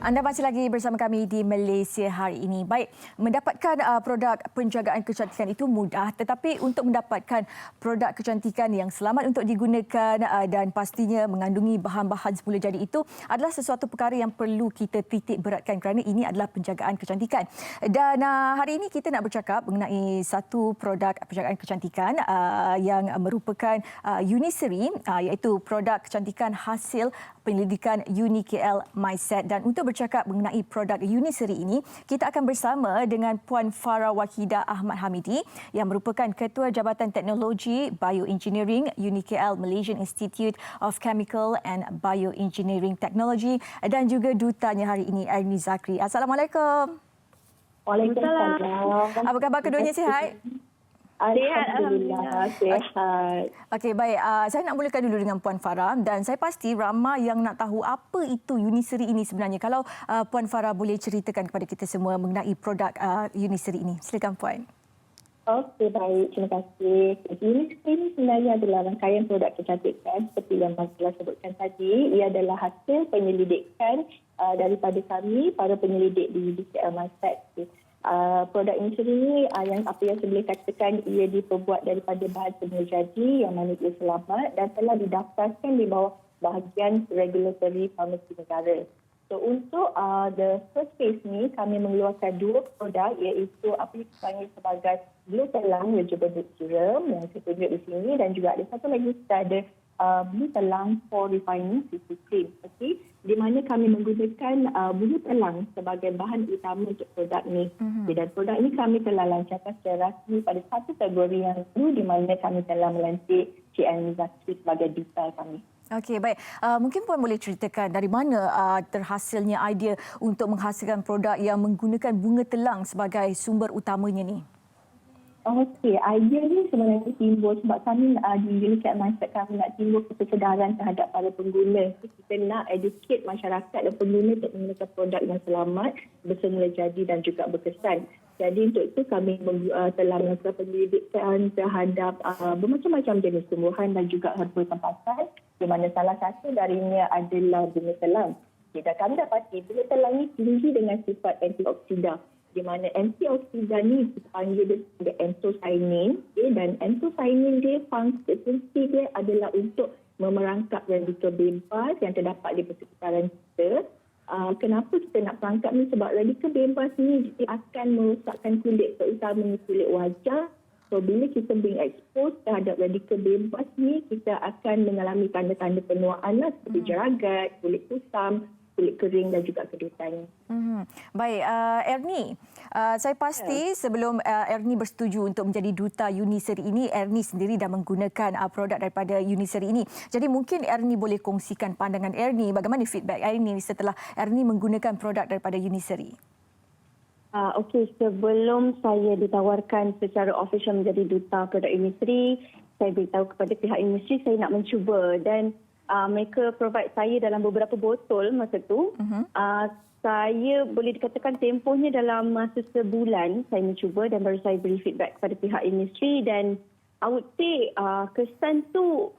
Anda masih lagi bersama kami di Malaysia hari ini. Baik, mendapatkan produk penjagaan kecantikan itu mudah, tetapi untuk mendapatkan produk kecantikan yang selamat untuk digunakan dan pastinya mengandungi bahan-bahan semula jadi itu adalah sesuatu perkara yang perlu kita titik beratkan kerana ini adalah penjagaan kecantikan. Dan hari ini kita nak bercakap mengenai satu produk penjagaan kecantikan yang merupakan Uniseri, iaitu produk kecantikan hasil penyelidikan UniKL MySet. Dan untuk bercakap mengenai produk Uniseri ini, kita akan bersama dengan Puan Farah Wahidah Ahmad Hamidi yang merupakan Ketua Jabatan Teknologi Bioengineering UniKL Malaysian Institute of Chemical and Bioengineering Technology dan juga dutanya hari ini Ernie Zakri. Assalamualaikum. Waalaikumsalam. Apa khabar keduanya, sihat? Alhamdulillah, sihat. Okey, baik. Saya nak mulakan dulu dengan Puan Farah dan saya pasti ramai yang nak tahu apa itu Uniseri ini sebenarnya. Kalau Puan Farah boleh ceritakan kepada kita semua mengenai produk Uniseri ini. Silakan Puan. Okey, baik. Terima kasih. Uniseri ini sebenarnya adalah rangkaian produk kecantikan seperti yang Mas telah sebutkan tadi. Ia adalah hasil penyelidikan daripada kami, para penyelidik di UniKL MySet. Produk Uniseri ini yang apa yang saya boleh katakan ia diperbuat daripada bahan semula jadi yang mana ia selamat dan telah didaftarkan di bawah bahagian regulatory farmasi negara. So untuk the first phase ni kami mengeluarkan dua produk iaitu apa yang dipanggil sebagai Blue Telang Rejuvenate Serum yang saya tunjuk di sini dan juga ada satu lagi kita ada Blue Telang for Refining CC Cream. Okay? Di mana kami menggunakan Blue Telang sebagai bahan utama untuk produk ini. Dan produk ini kami telah lancarkan secara rasmi pada satu Februari yang lalu di mana kami telah melantik Cik Ernie Zakri sebagai duta kami. Okey, baik. Mungkin Puan boleh ceritakan dari mana terhasilnya idea untuk menghasilkan produk yang menggunakan bunga telang sebagai sumber utamanya ni? Okey, idea ni sebenarnya timbul sebab kami di UniKL MySet kami nak timbul kesedaran terhadap para pengguna. Kita nak educate masyarakat dan pengguna untuk menggunakan produk yang selamat, bersemula jadi dan juga berkesan. Jadi untuk itu kami telah melakukan penyelidikan terhadap bermacam-macam jenis tumbuhan dan juga herba tempatan di mana salah satu darinya adalah bunga telang. Dan kami dapati bunga telang ini tinggi dengan sifat antioksidan. Di mana antioksidan ni kita panggil dia sebagai anthocyanin, dan anthocyanin dia fungsi dia adalah untuk memerangkap radikal bebas yang terdapat di persekitaran kita. Kenapa kita nak perangkap ni? Sebab radikal bebas ni dia akan merosakkan kulit, terutamanya kulit wajah. So bila kita being exposed terhadap radikal bebas ni, kita akan mengalami tanda-tanda penuaan seperti jeragat, kulit kusam, kulit kering dan juga kedutan. Baik, Ernie, saya pasti sebelum Ernie bersetuju untuk menjadi duta Uniseri ini, Ernie sendiri dah menggunakan produk daripada Uniseri ini. Jadi mungkin Ernie boleh kongsikan pandangan Ernie, bagaimana feedback Ernie setelah Ernie menggunakan produk daripada Uniseri? Okey, sebelum saya ditawarkan secara official menjadi duta produk Uniseri, saya beritahu kepada pihak Uniseri saya nak mencuba dan mereka provide saya dalam beberapa botol masa tu. Saya boleh dikatakan tempohnya dalam masa sebulan saya mencuba dan baru saya beri feedback kepada pihak industri dan I would say kesan tu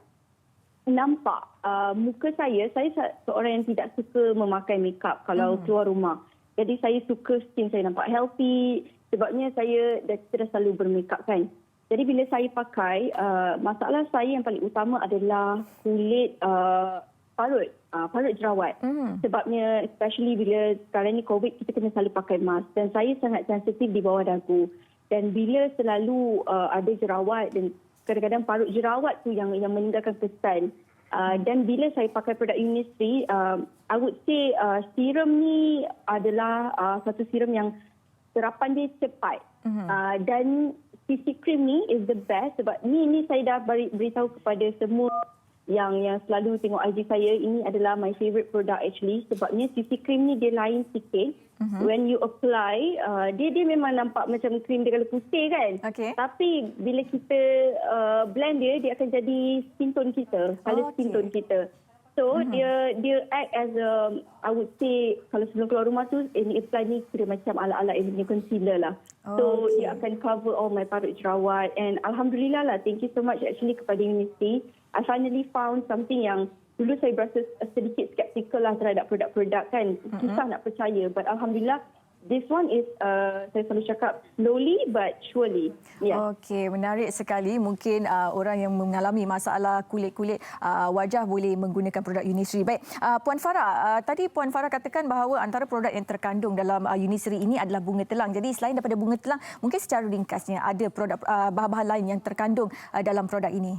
nampak. Muka saya seorang yang tidak suka memakai makeup kalau keluar rumah. Jadi saya suka skin saya nampak healthy sebabnya saya dah selalu bermakeup kan. Jadi bila saya pakai, masalah saya yang paling utama adalah kulit parut. parut jerawat. Sebabnya especially bila sekarang ni COVID, kita kena selalu pakai mask dan saya sangat sensitif di bawah dagu. Dan bila selalu ada jerawat dan kadang-kadang parut jerawat tu yang meninggalkan kesan. Dan bila saya pakai produk Unisri, I would say serum ni adalah satu serum yang serapan dia cepat. Dan CC cream ni is the best sebab ni saya dah beritahu kepada semua yang selalu tengok IG saya, ini adalah my favorite product actually sebabnya CC cream ni dia lain sikit. When you apply, dia memang nampak macam cream dia kalau putih kan. Tapi bila kita blend dia akan jadi skin tone kita, color skin tone kita. So dia act as a, I would say kalau sebelum keluar rumah tu ini apply ni kira macam ala-ala ini concealer lah. So dia akan cover all my parut jerawat and alhamdulillah lah, thank you so much actually kepada Unisri. I finally found something yang dulu saya berasa sedikit skeptical lah terhadap produk-produk kan. Susah nak percaya but alhamdulillah this one is, saya selalu cakap, slowly but surely. Yeah. Okey, menarik sekali. Mungkin orang yang mengalami masalah kulit-kulit wajah boleh menggunakan produk Unisri. Baik, Puan Farah, tadi Puan Farah katakan bahawa antara produk yang terkandung dalam Unisri ini adalah bunga telang. Jadi selain daripada bunga telang, mungkin secara ringkasnya ada produk bahan-bahan lain yang terkandung dalam produk ini.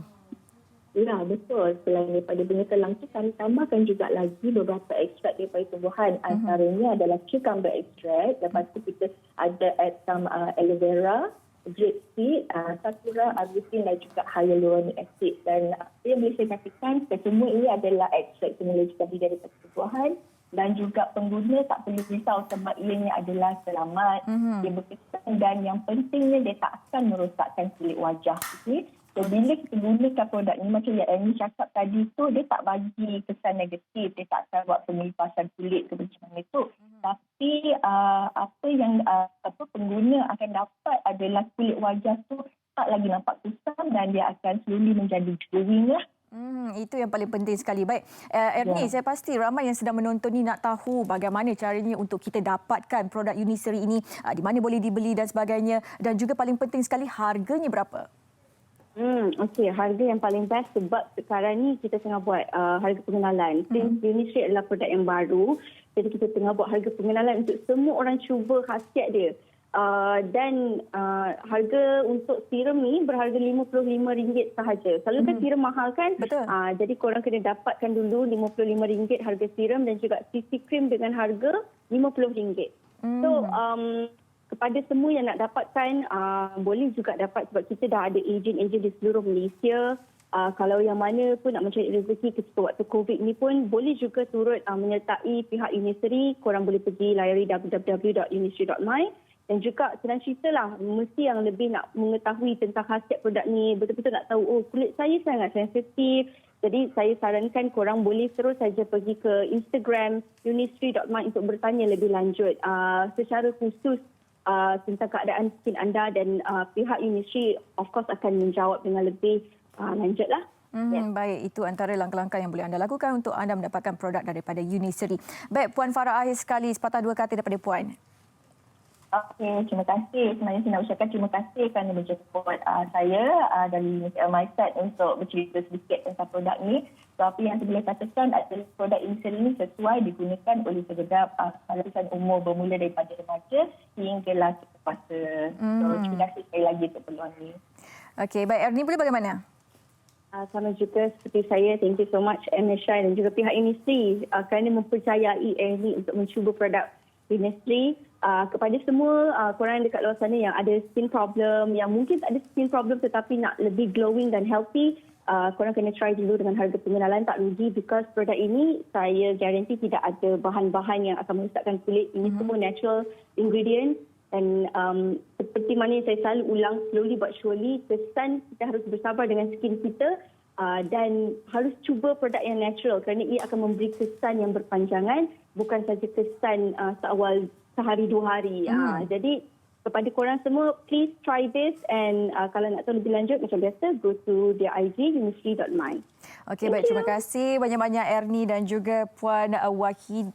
Ya, betul. Selain daripada bunga telang tu, kami tambahkan juga lagi beberapa ekstrak daripada tumbuhan. Antaranya adalah cucumber extract. Lepas tu kita ada add some aloe vera, grapeseed, sakura, arbutin dan juga hyaluronic acid. Dan yang boleh saya katakan, semua ini adalah ekstrak semula juga daripada tumbuhan. Dan juga pengguna tak perlu risau sebab ianya adalah selamat, dia berkesan dan yang pentingnya dia tak akan merosakkan kulit wajah. Okay? So, bila kita gunakan produk ni, macam yang Amy cakap tadi tu, dia tak bagi kesan negatif, dia tak akan buat pemelipasan kulit ke macam mana tu. Tapi apa yang pengguna akan dapat adalah kulit wajah tu tak lagi nampak kusam dan dia akan slowly menjadi glowing lah. Itu yang paling penting sekali. Baik, Ernie, saya pasti ramai yang sedang menonton ni nak tahu bagaimana caranya untuk kita dapatkan produk Unisri ini, di mana boleh dibeli dan sebagainya, dan juga paling penting sekali harganya berapa? Okey, harga yang paling best sebab sekarang ni kita tengah buat harga pengenalan. Since Unisri adalah produk yang baru, jadi kita tengah buat harga pengenalan untuk semua orang cuba khasiat dia. Dan harga untuk serum ni berharga RM55 sahaja. Selalu kan serum mahal kan? Betul. Jadi korang kena dapatkan dulu RM55 harga serum dan juga CC cream dengan harga RM50. So kepada semua yang nak dapatkan, boleh juga dapat sebab kita dah ada ejen-ejen di seluruh Malaysia. Kalau yang mana pun nak mencari rezeki ketika waktu COVID ni pun boleh juga turut menyertai pihak Unisri. Korang boleh pergi layari www.unisri.my dan juga senang cerita lah, mesti yang lebih nak mengetahui tentang khasiat produk ni, betul-betul nak tahu, kulit saya sangat sensitif. Jadi saya sarankan korang boleh terus saja pergi ke Instagram unisri.my untuk bertanya lebih lanjut. Secara khusus tentang keadaan skin anda dan pihak Unisri of course akan menjawab dengan lebih lanjut lah. Baik, itu antara langkah-langkah yang boleh anda lakukan untuk anda mendapatkan produk daripada Unisri. Baik, Puan Farah, akhir sekali sepatah dua kata daripada Puan. Okey, terima kasih. Sebenarnya saya nak ucapkan terima kasih kerana menjemput saya dari MySet untuk bercerita sedikit tentang produk ini. So, apa yang saya boleh katakan adalah produk ini sesuai digunakan oleh segenap lapisan umur bermula daripada remaja hinggalah dewasa. So, terima kasih sekali lagi untuk peluang ini. Okey, baik. Ernie, boleh bagaimana? Sama juga seperti saya, thank you so much MSI dan juga pihak Unisri kerana mempercayai Ernie untuk mencuba produk Unisri. Kepada semua korang dekat luar sana yang ada skin problem, yang mungkin tak ada skin problem tetapi nak lebih glowing dan healthy, korang kena try dulu dengan harga pengenalan, tak rugi because produk ini saya garanti tidak ada bahan-bahan yang akan merosakkan kulit. Ini semua natural ingredient dan seperti mana yang saya selalu ulang, slowly but surely, kesan kita harus bersabar dengan skin kita dan harus cuba produk yang natural kerana ia akan memberi kesan yang berpanjangan, bukan saja kesan seawal sehari dua hari. Jadi kepada korang semua, please try this and kalau nak tahu lebih lanjut macam biasa, go to their IG unisri.my. Okey, baik, terima kasih banyak-banyak Ernie dan juga Puan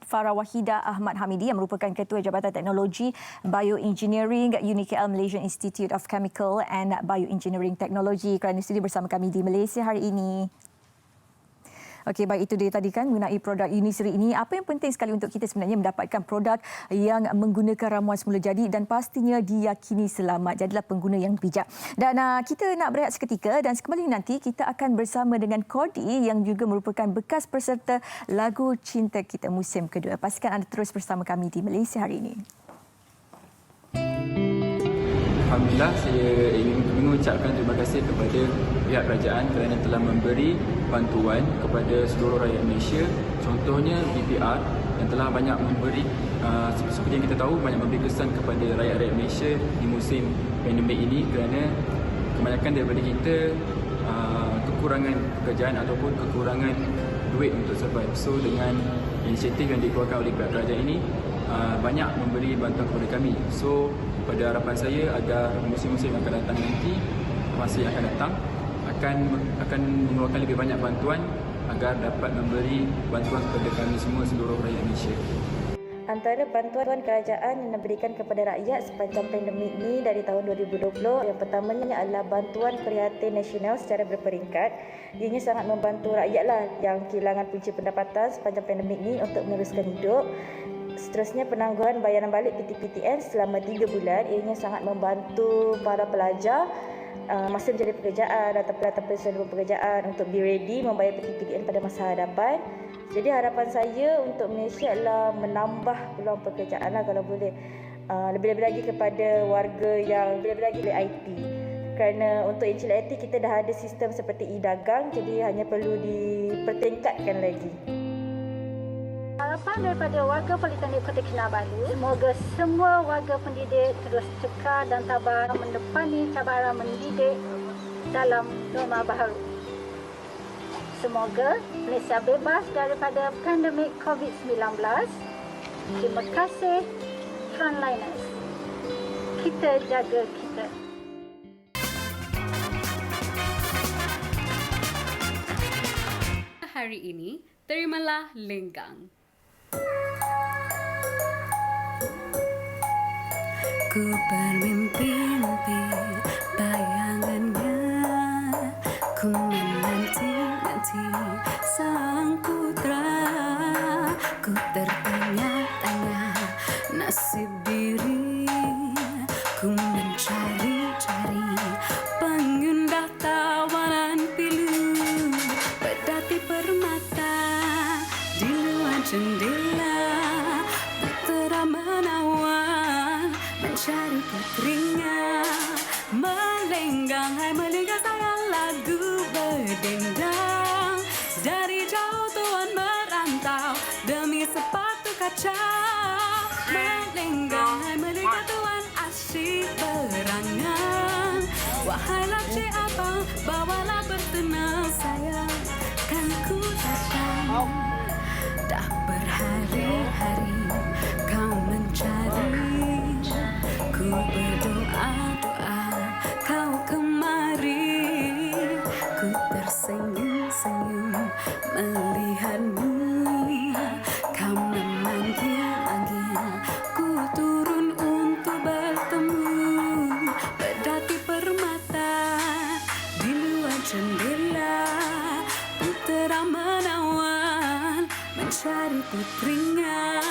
Farah Wahidah Ahmad Hamidi yang merupakan Ketua Jabatan Teknologi Bioengineering UniKL Malaysian Institute of Chemical and Bioengineering Technology kerana sudi bersama kami di Malaysia hari ini. Okey, baik, itu dia tadi kan mengenai produk Unisri ini. Apa yang penting sekali untuk kita sebenarnya mendapatkan produk yang menggunakan ramuan semula jadi dan pastinya diyakini selamat. Jadilah pengguna yang bijak. Dan kita nak berehat seketika dan kembali nanti kita akan bersama dengan Kodi yang juga merupakan bekas peserta lagu Cinta Kita musim kedua. Pastikan anda terus bersama kami di Malaysia Hari Ini. Alhamdulillah, saya ingin mengucapkan terima kasih kepada pihak kerajaan kerana telah memberi bantuan kepada seluruh rakyat Malaysia. Contohnya BPR yang telah banyak memberi, seperti yang kita tahu, banyak memberi kesan kepada rakyat-rakyat Malaysia di musim pandemik ini kerana kebanyakan daripada kita kekurangan pekerjaan ataupun kekurangan duit untuk survive. So dengan inisiatif yang dikeluarkan oleh pihak kerajaan ini, banyak memberi bantuan kepada kami. So pada harapan saya agar musim-musim yang akan datang nanti, masa yang akan datang, akan mengeluarkan lebih banyak bantuan agar dapat memberi bantuan kepada kami semua, seluruh rakyat Malaysia. Antara bantuan kerajaan yang diberikan kepada rakyat sepanjang pandemik ini dari tahun 2020, yang pertamanya adalah bantuan prihatin nasional secara berperingkat. Ianya sangat membantu rakyatlah yang kehilangan punca pendapatan sepanjang pandemik ini untuk meneruskan hidup. Seterusnya, penangguhan bayaran balik PTPTN selama 3 bulan. Ianya sangat membantu para pelajar masa mencari pekerjaan ataupun peserta pekerjaan untuk be ready membayar PTPTN pada masa hadapan. Jadi harapan saya untuk Malaysia adalah menambah peluang pekerjaan kalau boleh. Lebih-lebih lagi kepada warga yang lebih-lebih lagi oleh IT. Kerana untuk Encik IT kita dah ada sistem seperti e-dagang, jadi hanya perlu dipertingkatkan lagi. Harapan daripada warga Politeknik Kota Kinabalu, semoga semua warga pendidik terus cekal dan tabah menepani cabaran mendidik dalam norma baharu. Semoga Malaysia bebas daripada pandemik COVID-19. Terima kasih frontliners. Kita jaga kita. Hari ini, terimalah lenggang. Ku bermimpi-mimpi bayangannya, ku menanti-nanti sang putra, ku tertanya-tanya nasib diri, ku mencari-cari pengundah tawanan pilu, pedati permata di luar jendela, putera menawan mencari putrinya, melenggang hai melingkar sayang lagu berdendang, dari jauh tuan merantau demi sepatu kaca, melenggang hai melingkar tuan asyik berangan, wahai lakcik abang bawalah bertenang sayang, kan ku datang. Dah berhari-hari kau mencari, ku berdoa-doa kau kemari, ku tersenyum-senyum melihatmu, kau memanggil-manggil, ku turun untuk bertemu, pedati permata di luar jendela, putera menawan mencari putrinya,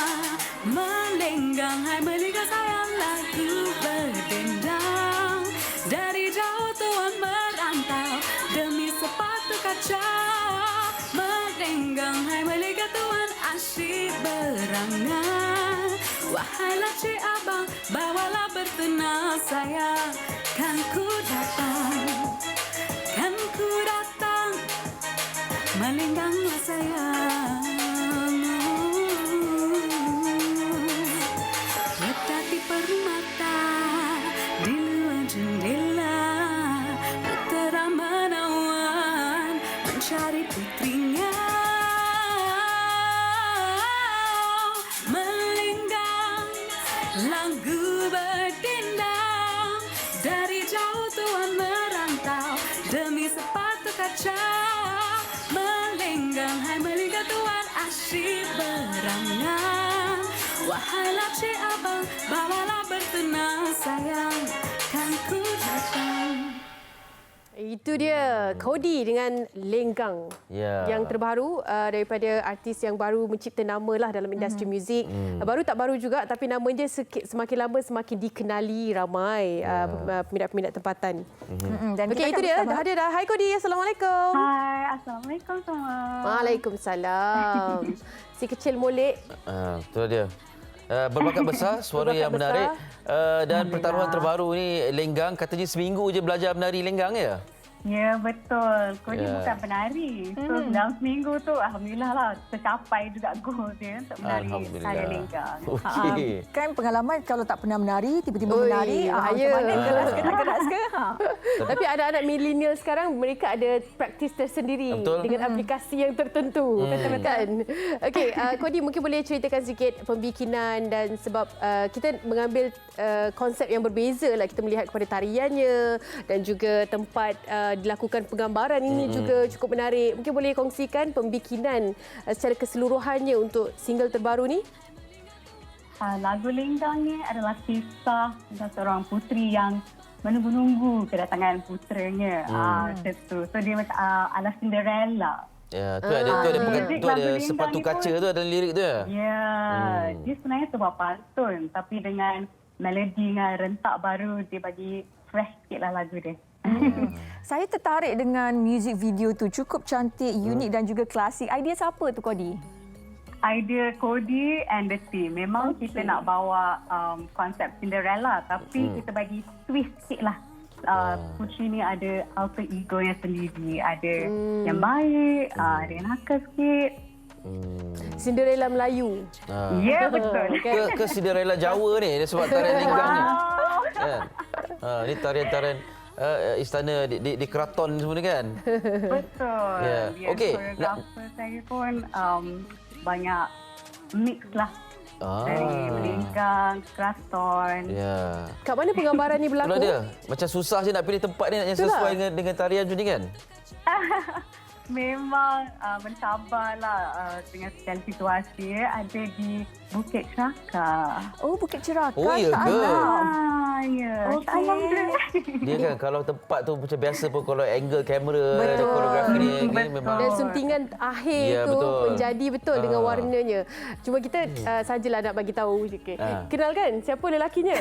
melenggang hai melingkar sayang lagu berdendang, dari jauh tuan merantau demi sepatu kaca, melenggang hai melingkar tuan asyik berangan, wahai lakcik abang bawalah bertenang sayang, kan ku datang, kan ku datang, melengganglah sayang. Pedati permata di luar jendela, putera menawan mencari putrinya, melenggang lagu berdendang, dari jauh tuan merantau demi sepatu kaca, melenggang hai melingkar tuan asyik berangan, wahai lakcik abang bawalah bertenang sayang, kan ku datang. Itu dia Kodi dengan Lenggang yang terbaru daripada artis yang baru mencipta nama lah dalam industri muzik. Baru tak baru juga tapi namanya semakin lama semakin dikenali ramai peminat-peminat tempatan. Okey, itu dia. Dah ada dah. Hai Kodi, Assalamualaikum. Hai, Assalamualaikum semua. Waalaikumsalam. Si kecil molek. Itu dia. Berbakat besar, suara yang menarik. Dan pertaruhan terbaru ni Lenggang, katanya seminggu je belajar menari Lenggang ya? Ya, betul. Kodi bukan penari. So, dalam seminggu tu, Alhamdulillah lah, tercapai juga goal dia untuk menari saya Lenggang. Okay. Kan pengalaman kalau tak pernah menari, tiba-tiba menari, bahaya. macam mana? Keras ke? Tapi anak-anak milenial sekarang, mereka ada praktis tersendiri dengan aplikasi yang tertentu. Kan? Okey, Kodi mungkin boleh ceritakan sikit pembikinan dan sebab kita mengambil konsep yang berbeza lah. Kita melihat kepada tariannya dan juga tempat dilakukan penggambaran ini juga cukup menarik. Mungkin boleh kongsikan pembikinan secara keseluruhannya untuk single terbaru ni? Lagu Lenggang ni adalah kisah tentang seorang puteri yang menunggu-nunggu kedatangan puteranya. So dia macam ala Cinderella. Ya, tu ada sepatu kaca tu, ada lirik tu ya? Ya, dia sebenarnya sebuah pantun tapi dengan melodi dengan rentak baru dia bagi fresh sikit lah lagu dia. Saya tertarik dengan music video tu. Cukup cantik, unik dan juga klasik. Idea siapa tu Kodi? Idea Kodi and the team. Memang kita nak bawa konsep Cinderella tapi kita bagi twist sikit lah. Puteri ni ada alter ego yang sendiri. Ada yang baik, ada yang nakal sikit. Cinderella Melayu. Ya, betul. Ke Cinderella Jawa ni sebab tarian Lenggang ni. Ni tarian-tarian istana di keraton semua ni kan? Betul. Okey. Koreografer saya pun banyak mix lah. Dari Lenggang, keraton. Kat mana penggambaran ni berlaku? Dia macam susah je nak pilih tempat ni yang sesuai dengan tarian macam ni kan? Memang mencabarlah dengan segala situasi. Ada di Bukit Ceraka. Oh, Bukit Ceraka. Oh, ya ke? Ya. Dia kan kalau tempat tu macam biasa pun kalau angle kamera, koreografi ni memang. Dan suntingan akhir tu menjadi betul dengan warnanya. Cuma kita sajalah nak bagi tahu sikit. Kenal kan siapa lelakinya?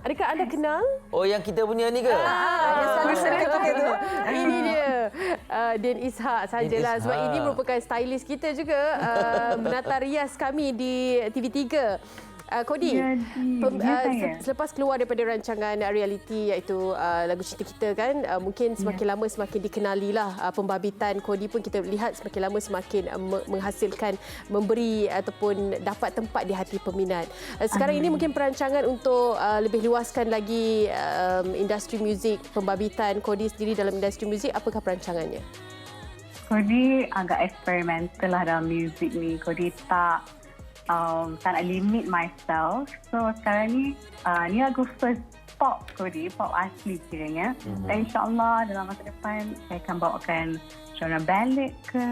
Adakah anda kenal? Oh, yang kita punya ni ke? Yang selalu serta tu. Ini dia. Din Ishak sajalah sebab ini merupakan stylist kita juga menata rias kami di TV3. Kodi, selepas keluar daripada rancangan reality iaitu Lagu Cinta Kita kan, mungkin semakin lama semakin dikenali lah pembabitan Kodi pun kita lihat semakin lama semakin menghasilkan, memberi ataupun dapat tempat di hati peminat. Sekarang ini mungkin perancangan untuk lebih luaskan lagi industri muzik, pembabitan Kodi sendiri dalam industri muzik, apakah perancangannya? Kodi agak eksperimental lah dalam muzik ni. Kodi tak nak limit myself. So sekarang ni lagu first pop Kodi, pop asli kiranya. Dan insyaAllah dalam masa depan saya akan bawakan genre ballad ke,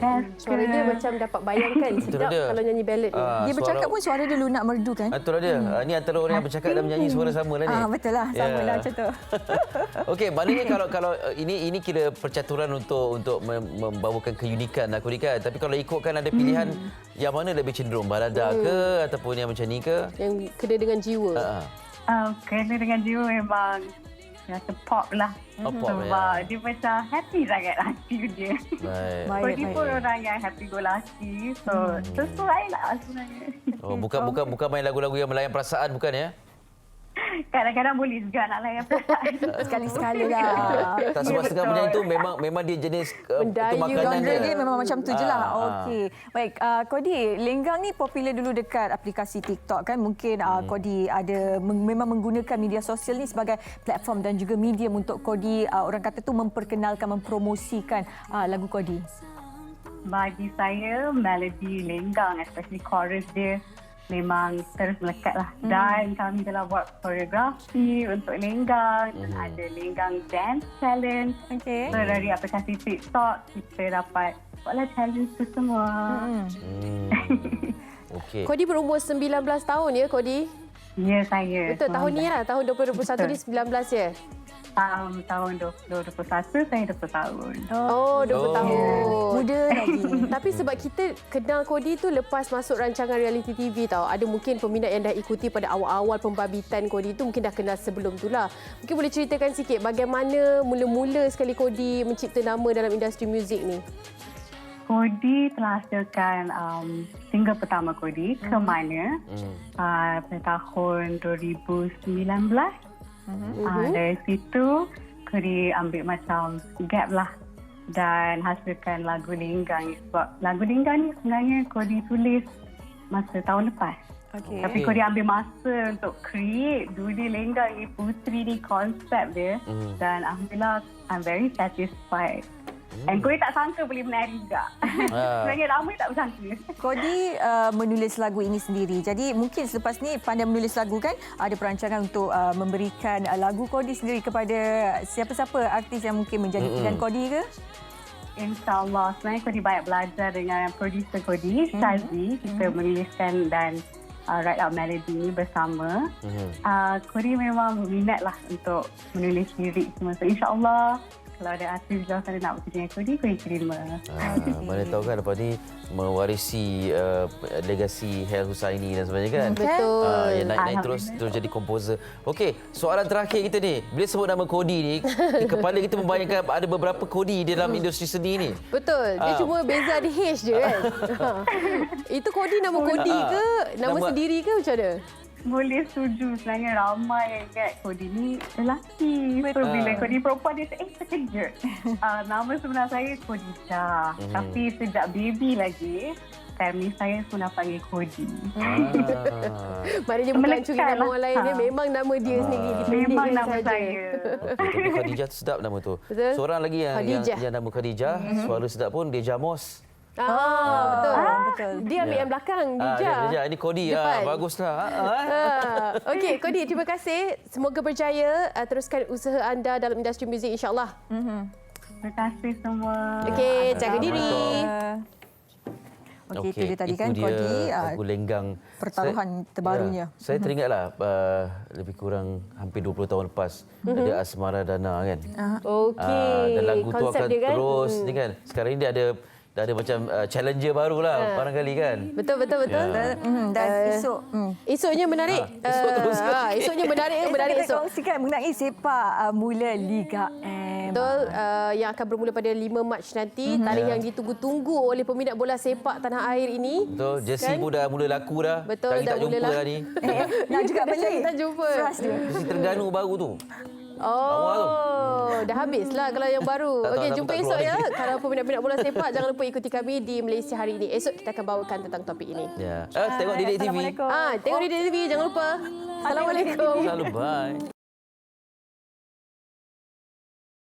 jazz ke. Suara dia macam dapat bayangkan sedap kalau nyanyi ballad ni. Dia bercakap pun suara dia lunak merdu kan? Itulah dia. Ini antara orang yang bercakap dan menyanyi suara sama lah ni. Betul lah, sama lah macam tu. Okey, maknanya kalau ini kira percaturan untuk membawakan keunikan lah Kodi kan. Tapi kalau ikutkan ada pilihan yang mana lebih cenderung balada ke ataupun yang macam ni ke? Yang kena dengan jiwa. Kena dengan jiwa memang rasa pop lah. Sebab dia macam happy sangat hati dia. Kodi pun orang yang happy go lucky. So sesuai lah sebenarnya. Bukan main lagu-lagu yang melayan perasaan bukan ya? Kadang-kadang boleh juga nak layan perasaan. Sekali-sekali lah. Tak semua setengah penyanyi tu memang dia jenis untuk makanan dia memang macam tu je lah. Okey. Baik, Kodi, Lenggang ni popular dulu dekat aplikasi TikTok kan. Mungkin Kodi ada memang menggunakan media sosial ni sebagai platform dan juga medium untuk Kodi orang kata tu memperkenalkan, mempromosikan lagu Kodi. Bagi saya, melodi Lenggang, especially chorus dia, memang terus melekat lah. Dan kami telah buat koreografi untuk Lenggang. Dan ada Lenggang Dance Challenge. So dari aplikasi TikTok, kita dapat buatlah challenge tu semua. Kodi berumur 19 tahun ya Kodi? Ya, saya. Betul, tahun ni lah. Tahun 2021 ni 19 ya? Tahun 2021, saya 20 tahun. Oh, 20 tahun. Muda lagi. Tapi sebab kita kenal Kodi tu lepas masuk rancangan reality TV tau. Ada mungkin peminat yang dah ikuti pada awal-awal pembabitan Kodi tu mungkin dah kenal sebelum tu lah. Mungkin boleh ceritakan sikit bagaimana mula-mula sekali Kodi mencipta nama dalam industri muzik ni? Kodi telah hasilkan single pertama Kodi, Ke Mana, pada tahun 2019. Dari situ, Kodi ambil macam gap lah dan hasilkan lagu Linggang. Sebab lagu Linggang ni sebenarnya Kodi tulis masa tahun lepas. Tapi Kodi ambil masa untuk create dunia Linggang ni, Puteri ni, konsep dia. Dan alhamdulillah, I'm very satisfied. Dan Kodi tak sangka boleh menari juga. Sebenarnya ramai tak bersangka. Kodi menulis lagu ini sendiri. Jadi mungkin selepas ni pandai menulis lagu kan, ada perancangan untuk memberikan lagu Kodi sendiri kepada siapa-siapa artis yang mungkin menjadi pilihan Kodi ke? InsyaAllah. Sebenarnya Kodi banyak belajar dengan producer Kodi, Shazi. Kita menuliskan dan write out melody ni bersama. Kodi memang berminat lah untuk menulis lirik semua. So insyaAllah kalau ada artis luar sana nak bekerja dengan Kodi, Kodi terima. Mana tahu kan lepas ni mewarisi legasi Hel Husaini dan sebagainya kan. Betul. Yang naik terus jadi komposer. Okey, soalan terakhir kita ni. Bila sebut nama Kodi ni, di kepala kita membayangkan ada beberapa Kodi dalam industri seni ni. Betul. Dia cuma beza ada H je kan. Itu Kodi nama Kodi ke? Nama sendiri ke macam mana? Boleh setuju. Sebenarnya ramai yang ingat Kodi ni lelaki. So bila Kodi perempuan dia terkejut. Nama sebenar saya Kodijah. Tapi sejak baby lagi, family saya pun nak panggil Kodi. Maknanya bukan curi nama orang lain. Memang nama dia sendiri. Memang nama saya. Tapi Khadijah tu sedap nama tu. Betul. Seorang lagi yang nama Khadijah, suara sedap pun dia Jamos. Betul. Dia ambil yang belakang, Dija. Ini Kodi. Baguslah. Okey, Kodi, terima kasih. Semoga berjaya. Teruskan usaha anda dalam industri muzik, insya-Allah. Terima kasih semua. Okey, jaga diri. Okey, itu dia tadi kan Kodi. Lagu Lenggang. Pertaruhan terbarunya. Saya teringatlah lebih kurang hampir 20 tahun lepas ada Asmara Dana kan. Okey. Dan lagu tu akan dia, kan? terus ni kan. Sekarang ni dia ada macam challenger barulah barangkali kan. Betul. Dan esoknya menarik. Esoknya menarik kita kongsikan mengenai sepak mula Liga M. Betul, yang akan bermula pada 5 Mac nanti. Tarikh yang ditunggu-tunggu oleh peminat bola sepak tanah air ini. Betul, jersey pun dah mula laku dah. Betul, dah tak mula jumpa laku. dah ni. Nak juga beli. Tak jumpa. Jersey Terengganu baru tu. Dah habislah kalau yang baru. Okey, jumpa esok ya. Kalau peminat-peminat bola sepak, jangan lupa ikuti kami di Malaysia Hari Ini. Esok kita akan bawakan tentang topik ini. Ya. Tengok Didik TV. Tengok Didik TV, jangan lupa. Assalamualaikum. Bye.